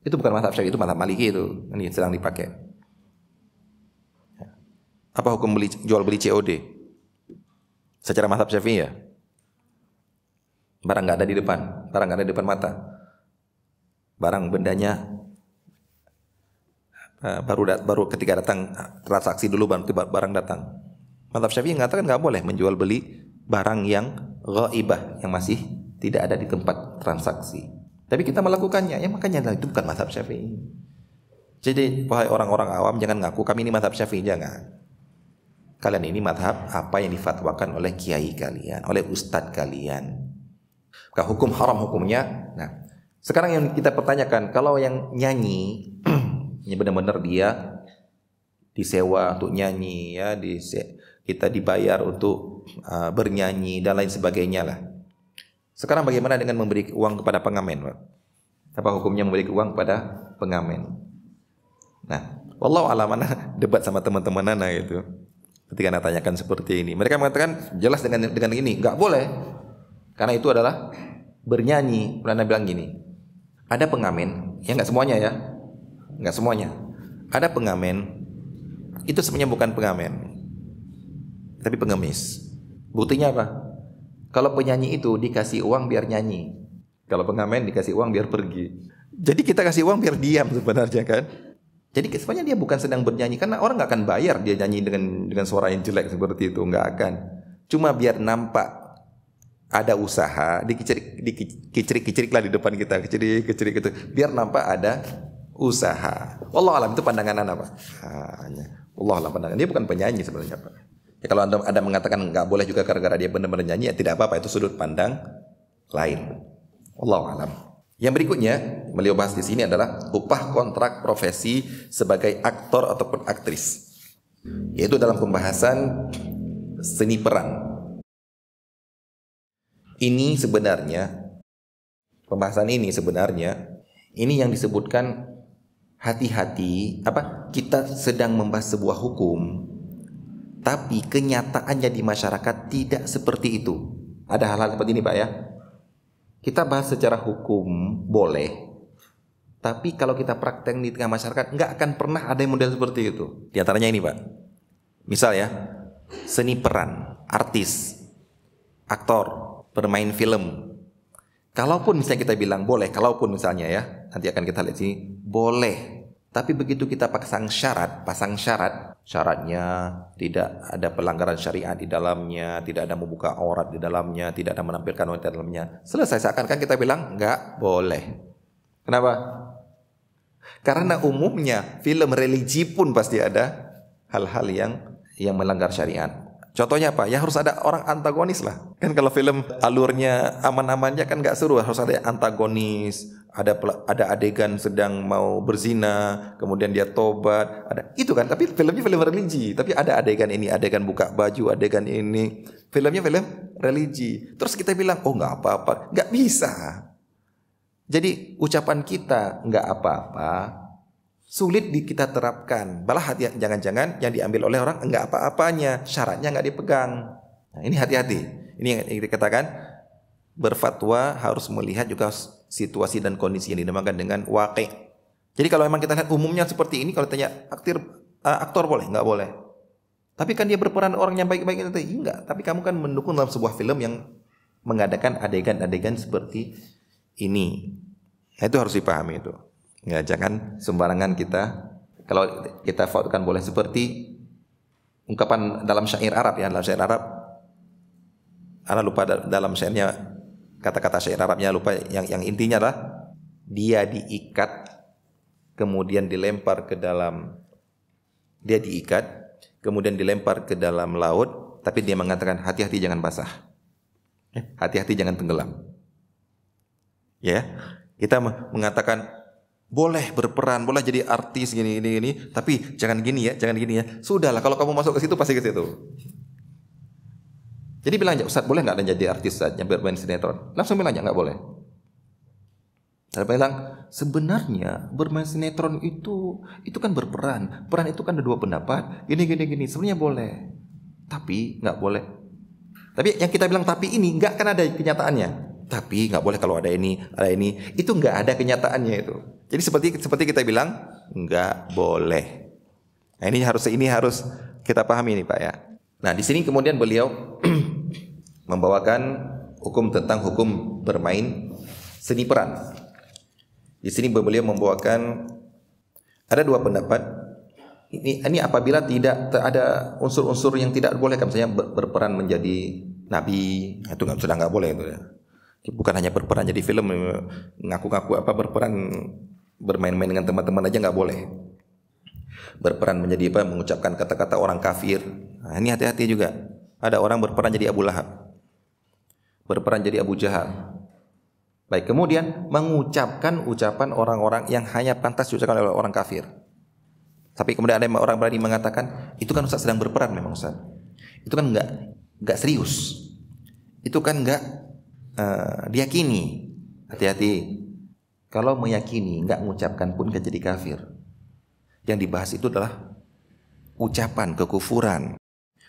Itu bukan mazhab Syafi'i, itu mazhab Maliki itu. Ini sedang dipakai. Apa hukum jual beli COD? Secara mazhab Syafi'i ya? Barang enggak ada di depan, barang enggak ada di depan mata. Barang bendanya baru ketika datang transaksi dulu baru barang datang. Mazhab Syafi'i mengatakan enggak boleh menjual beli barang yang ghaibah, yang masih tidak ada di tempat transaksi. Tapi kita melakukannya, ya makanya itu bukan mazhab Syafi'i. Jadi wahai orang-orang awam jangan ngaku kami ini mazhab Syafi'i, jangan. Kalian ini mazhab apa yang difatwakan oleh kiai kalian, oleh ustadz kalian. Hukum haram hukumnya. Nah, sekarang yang kita pertanyakan, kalau yang nyanyi, ini benar-benar dia disewa untuk nyanyi, ya, kita dibayar untuk bernyanyi dan lain sebagainya lah. Sekarang bagaimana dengan memberi uang kepada pengamen, Pak? Apa hukumnya memberi uang kepada pengamen? Nah, wallahu a'lam, ana debat sama teman-teman ana itu. Ketika ana tanyakan seperti ini, mereka mengatakan jelas dengan ini, enggak boleh. Karena itu adalah bernyanyi. Ana bilang gini, ada pengamen, ya enggak semuanya ya. Enggak semuanya. Ada pengamen itu sebenarnya bukan pengamen, tapi pengemis. Buktinya apa? Kalau penyanyi itu dikasih uang biar nyanyi, kalau pengamen dikasih uang biar pergi. Jadi kita kasih uang biar diam sebenarnya kan. Jadi sebenarnya dia bukan sedang bernyanyi, karena orang nggak akan bayar dia nyanyi dengan suara yang jelek seperti itu, nggak akan. Cuma biar nampak ada usaha, dikicirik lah di depan kita, kicirik itu, biar nampak ada usaha. Wallahu alam, itu pandangan Anda, Pak. Wallahu alam pandangan. Dia bukan penyanyi sebenarnya, Pak. Ya, kalau Anda mengatakan nggak boleh juga gara-gara dia benar-benar nyanyi, ya tidak apa-apa, itu sudut pandang lain. Wallahu alam. Yang berikutnya beliau bahas di sini adalah upah kontrak profesi sebagai aktor ataupun aktris, yaitu dalam pembahasan seni peran. Ini sebenarnya pembahasan ini yang disebutkan hati-hati, kita sedang membahas sebuah hukum, tapi kenyataannya di masyarakat tidak seperti itu. Ada hal-hal seperti ini, Pak, ya. Kita bahas secara hukum boleh, tapi kalau kita praktek di tengah masyarakat nggak akan pernah ada yang model seperti itu. Di antaranya ini, Pak. Misal ya, seni peran, artis, aktor, bermain film. Kalaupun misalnya kita bilang boleh, kalaupun misalnya ya, nanti akan kita lihat sini, boleh. Tapi begitu kita pasang syaratnya tidak ada pelanggaran syariat di dalamnya, tidak ada membuka aurat di dalamnya, tidak ada menampilkan wanita di dalamnya. Selesai, seakan-akan kita bilang enggak boleh. Kenapa? Karena umumnya film religi pun pasti ada hal-hal yang melanggar syariat. Contohnya apa? Ya harus ada orang antagonis lah. Kan kalau film alurnya aman-amannya kan nggak seru, harus ada antagonis, ada adegan sedang mau berzina, kemudian dia tobat, ada itu kan. Tapi filmnya film religi, tapi ada adegan ini, adegan buka baju, adegan ini. Filmnya film religi. Terus kita bilang, oh nggak apa-apa, nggak bisa. Jadi ucapan kita nggak apa-apa sulit kita terapkan. Malah jangan-jangan yang diambil oleh orang enggak apa-apanya, syaratnya enggak dipegang. Nah, ini hati-hati. Ini yang dikatakan berfatwa harus melihat juga situasi dan kondisi yang dinamakan dengan waqi'. Jadi kalau memang kita lihat umumnya seperti ini, kalau tanya aktor boleh? Enggak boleh. Tapi kan dia berperan orang yang baik-baik itu enggak. Tapi kamu kan mendukung dalam sebuah film yang mengadakan adegan-adegan seperti ini. Nah, itu harus dipahami itu. Ya, jangan sembarangan kita. Kalau kita fatwakan boleh seperti ungkapan dalam syair Arab ya, dalam syair Arab. Ana lupa dalam syairnya kata-kata syair Arabnya lupa, yang intinya adalah dia diikat kemudian dilempar ke dalam laut, tapi dia mengatakan hati-hati jangan basah. Hati-hati jangan tenggelam. Ya. Kita mengatakan boleh berperan, boleh jadi artis gini, tapi jangan gini ya. Sudahlah, kalau kamu masuk ke situ pasti ke situ. Jadi bilang aja, Ustaz boleh nggak jadi artis saja bermain sinetron? Langsung bilang aja nggak boleh. Saya bilang sebenarnya bermain sinetron itu kan berperan. Peran itu kan ada dua pendapat. Gini. Sebenarnya boleh, tapi nggak boleh. Tapi yang kita bilang tapi ini nggak kan ada kenyataannya. Tapi nggak boleh kalau ada ini. Itu nggak ada kenyataannya itu. Jadi seperti kita bilang nggak boleh. Nah, ini harus kita pahami ini Pak ya. Nah di sini kemudian beliau membawakan tentang hukum bermain seni peran. Di sini beliau membawakan ada dua pendapat. Ini apabila tidak ada unsur-unsur yang tidak boleh, misalnya berperan menjadi nabi, itu sudah nggak boleh itu ya. Bukan hanya berperan jadi film, ngaku-ngaku berperan bermain-main dengan teman-teman aja nggak boleh. Berperan menjadi mengucapkan kata-kata orang kafir. Nah, ini hati-hati juga. Ada orang berperan jadi Abu Lahab, berperan jadi Abu Jahal. Baik, kemudian mengucapkan ucapan orang-orang yang hanya pantas diucapkan oleh orang kafir. Tapi kemudian ada orang berani mengatakan itu kan Ustaz sedang berperan memang Ustaz. Itu kan nggak serius. Itu kan nggak diyakini. Hati-hati. Kalau meyakini nggak mengucapkan pun kan jadi kafir. Yang dibahas itu adalah ucapan kekufuran.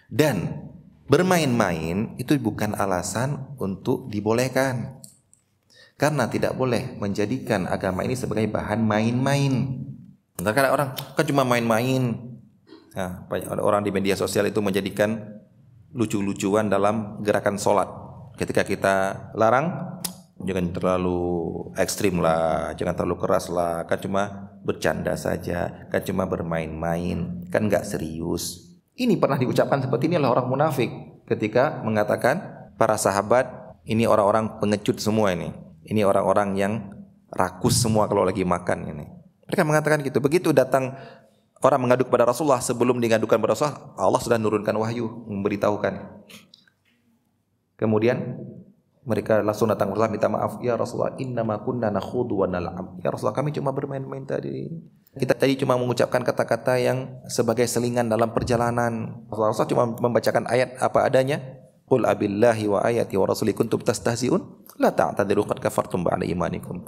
Dan bermain-main itu bukan alasan untuk dibolehkan. Karena tidak boleh menjadikan agama ini sebagai bahan main-main. Kadang-kadang orang kan cuma main-main. Nah, orang di media sosial itu menjadikan lucu-lucuan dalam gerakan sholat. Ketika kita larang, jangan terlalu ekstrim lah, jangan terlalu keras lah, kan cuma bercanda saja, kan cuma bermain-main, kan nggak serius. Ini pernah diucapkan seperti ini oleh orang munafik ketika mengatakan para sahabat ini orang-orang pengecut semua ini orang-orang yang rakus semua kalau lagi makan ini. Mereka mengatakan gitu. Begitu datang orang mengadu kepada Rasulullah, sebelum digadukan kepada Rasulullah, Allah sudah nurunkan wahyu memberitahukan. Kemudian mereka langsung datang Rasulullah minta maaf, ya Rasulullah innama kunna nakhudu wa nal'ab. Ya Rasulullah kami cuma bermain-main tadi. Kita tadi cuma mengucapkan kata-kata yang sebagai selingan dalam perjalanan. Rasulullah cuma membacakan ayat apa adanya. Qul abillahi wa ayati wa rasuli kuntum tastahzi'un la ta'tadiru qad kafartum ba'da imanikum.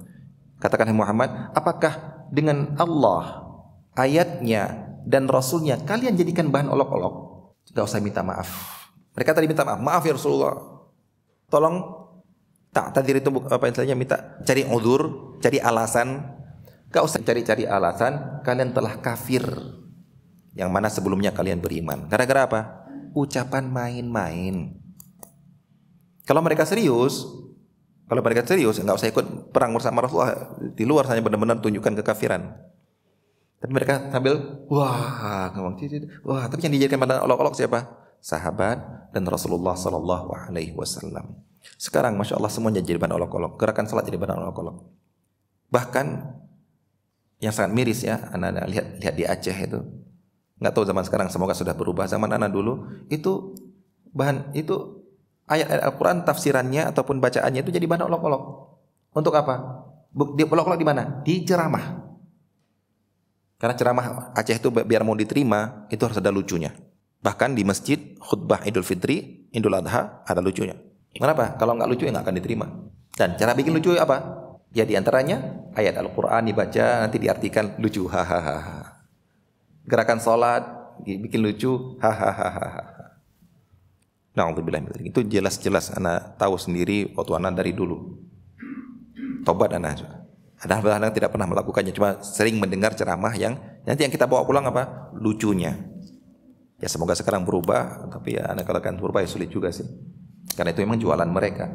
Katakan Muhammad, apakah dengan Allah, ayatnya dan rasulnya kalian jadikan bahan olok-olok? Enggak usah minta maaf. Mereka tadi minta maaf, maaf ya Rasulullah. Tolong ta'tadir itu apa istilahnya, minta cari udzur, cari alasan. Enggak usah cari-cari alasan, kalian telah kafir. Yang mana sebelumnya kalian beriman. Gara-gara apa? Ucapan main-main. Kalau mereka serius, enggak usah ikut perang bersama Rasulullah. Di luar saja benar-benar tunjukkan kekafiran. Tapi mereka sambil wah, tapi yang dijadikan bahan olok-olok siapa? Sahabat dan Rasulullah sallallahu alaihi wasallam. Sekarang Masya Allah semuanya jadi bahan olok-olok. Gerakan salat jadi bahan olok-olok. Bahkan yang sangat miris ya. Anak-anak lihat di Aceh itu. Nggak tahu zaman sekarang, semoga sudah berubah. Zaman anak dulu itu ayat-ayat Al-Quran tafsirannya ataupun bacaannya itu jadi bahan olok-olok. Untuk apa? Di olok-olok di mana? Di ceramah. Karena ceramah Aceh itu biar mau diterima itu harus ada lucunya. Bahkan di masjid khutbah Idul Fitri, Idul Adha ada lucunya. Kenapa? Kalau nggak lucu ya nggak akan diterima. Dan cara bikin lucu apa? Ya diantaranya ayat Al-Quran dibaca nanti diartikan lucu, hahaha. Gerakan sholat dibikin lucu, hahaha. Na'udzubillah. Itu jelas-jelas anak tahu sendiri waktu anak dari dulu. Tobat anak. Anak tidak pernah melakukannya, cuma sering mendengar ceramah yang nanti yang kita bawa pulang apa? Lucunya. Ya semoga sekarang berubah, tapi ya anak kalau akan berubah ya sulit juga sih. Karena itu memang jualan mereka.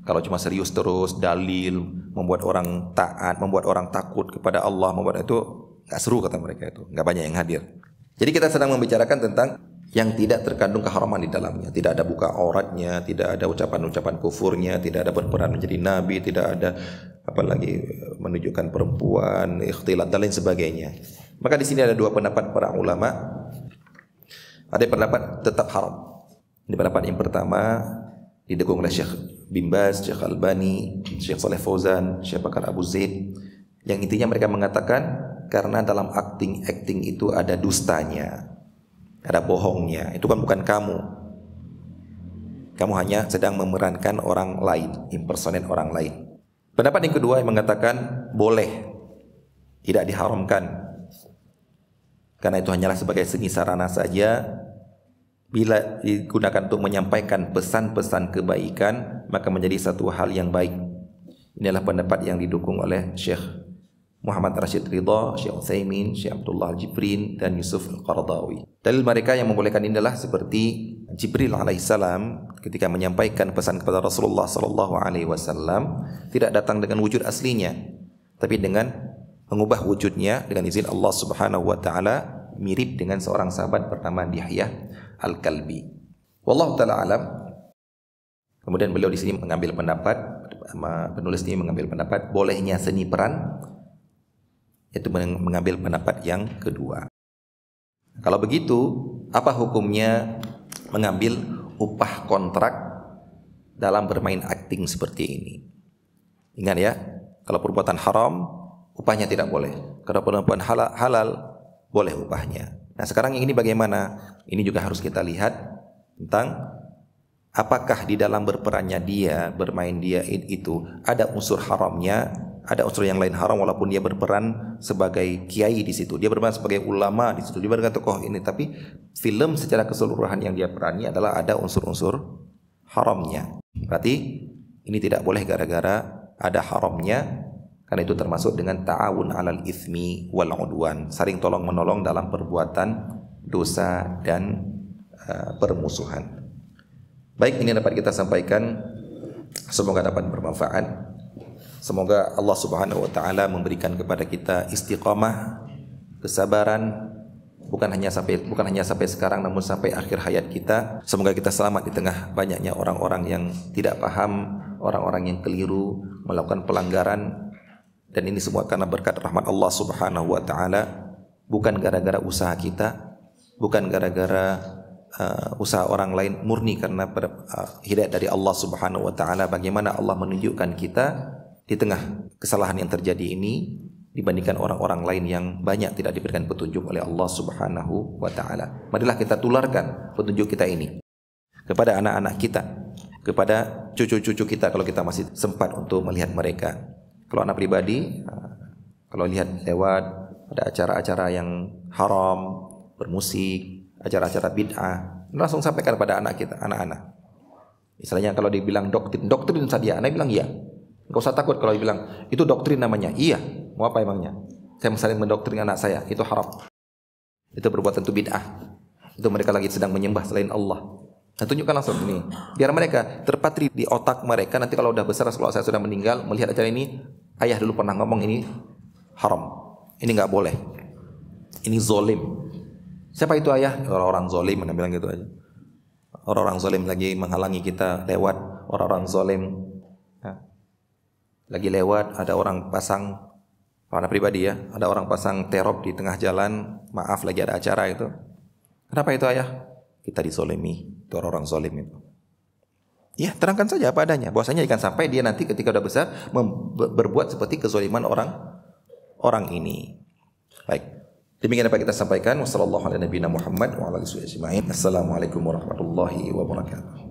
Kalau cuma serius terus, dalil, membuat orang taat, membuat orang takut kepada Allah, membuat itu nggak seru kata mereka itu, nggak banyak yang hadir. Jadi kita sedang membicarakan tentang yang tidak terkandung keharaman di dalamnya. Tidak ada buka auratnya, tidak ada ucapan-ucapan kufurnya, tidak ada berperan menjadi nabi, tidak ada apalagi menunjukkan perempuan, ikhtilat dan lain sebagainya. Maka di sini ada dua pendapat para ulama. Ada pendapat tetap haram. Ini pendapat yang pertama didukung oleh Syekh Bin Baz, Syekh Albani, Syekh Saleh Fauzan, Syekh Bakar Abu Zaid. Yang intinya mereka mengatakan karena dalam acting itu ada dustanya, ada bohongnya. Itu kan bukan kamu. Kamu hanya sedang memerankan orang lain, impersonate orang lain. Pendapat yang kedua yang mengatakan boleh, tidak diharamkan. Karena itu hanyalah sebagai seni sarana saja. Bila digunakan untuk menyampaikan pesan-pesan kebaikan, maka menjadi satu hal yang baik. Inilah pendapat yang didukung oleh Syekh Muhammad Rashid Ridha, Syekh Utsaimin, Syekh Abdullah Al-Jibrin, dan Yusuf Al-Qaradawi. Dalil mereka yang membolehkan ini adalah seperti Jibril alaihissalam ketika menyampaikan pesan kepada Rasulullah sallallahu alaihi wasallam tidak datang dengan wujud aslinya, tapi dengan mengubah wujudnya dengan izin Allah Subhanahu wa taala, mirip dengan seorang sahabat bernama Dihyah Al-Kalbi. Wallahu taala alam. Kemudian beliau di sini mengambil pendapat, penulis ini mengambil pendapat bolehnya seni peran, yaitu mengambil pendapat yang kedua. Kalau begitu, apa hukumnya mengambil upah kontrak dalam bermain akting seperti ini? Ingat ya, kalau perbuatan haram, upahnya tidak boleh. Kalau perbuatan halal, boleh upahnya. Nah sekarang yang ini bagaimana? Ini juga harus kita lihat tentang apakah di dalam berperannya dia, bermain dia itu ada unsur haramnya, ada unsur yang lain haram walaupun dia berperan sebagai kiai di situ, dia berperan sebagai ulama di situ, dia berperan tokoh ini, tapi film secara keseluruhan yang dia perani adalah ada unsur-unsur haramnya. Berarti ini tidak boleh gara-gara ada haramnya. Karena itu termasuk dengan ta'awun 'alal itsmi wal 'udwan, saling tolong menolong dalam perbuatan dosa dan permusuhan. Baik, ini dapat kita sampaikan, semoga dapat bermanfaat. Semoga Allah Subhanahu wa taala memberikan kepada kita istiqamah, kesabaran, bukan hanya sampai sekarang namun sampai akhir hayat kita. Semoga kita selamat di tengah banyaknya orang-orang yang tidak paham, orang-orang yang keliru, melakukan pelanggaran. Dan ini semua karena berkat rahmat Allah Subhanahu wa taala, bukan gara-gara usaha kita, bukan gara-gara usaha orang lain, murni karena hidayah dari Allah Subhanahu wa taala. Bagaimana Allah menunjukkan kita di tengah kesalahan yang terjadi ini dibandingkan orang-orang lain yang banyak tidak diberikan petunjuk oleh Allah Subhanahu wa taala. Marilah kita tularkan petunjuk kita ini kepada anak-anak kita, kepada cucu-cucu kita kalau kita masih sempat untuk melihat mereka. Kalau anak pribadi, kalau lihat lewat ada acara-acara yang haram, bermusik, acara-acara bid'ah, langsung sampaikan kepada anak kita, anak-anak. Misalnya kalau dibilang doktrin saja, anak bilang iya. Enggak usah takut kalau dibilang itu doktrin namanya. Iya, mau apa emangnya? Saya saling mendoktrin anak saya, itu haram. Itu perbuatan itu bid'ah. Itu mereka lagi sedang menyembah selain Allah. Nah, tunjukkan langsung ini, biar mereka terpatri di otak mereka. Nanti kalau udah besar, kalau saya sudah meninggal, melihat acara ini, ayah dulu pernah ngomong ini haram, ini nggak boleh, ini zolim. Siapa itu ayah? Orang-orang zolim, mana bilang gitu aja. Orang-orang zolim lagi menghalangi kita lewat. Orang-orang zolim lagi lewat, ada orang pasang Kalau pribadi ya, ada orang pasang terop di tengah jalan, maaf lagi ada acara itu. Kenapa itu ayah? Kita dizolimi, itu orang zolim itu. Ya, terangkan saja apa adanya. Bahwasanya jangan sampai dia nanti ketika udah besar berbuat seperti kezoliman orang ini. Baik. Demikian apa kita sampaikan. Wassalamualaikum warahmatullahi wabarakatuh.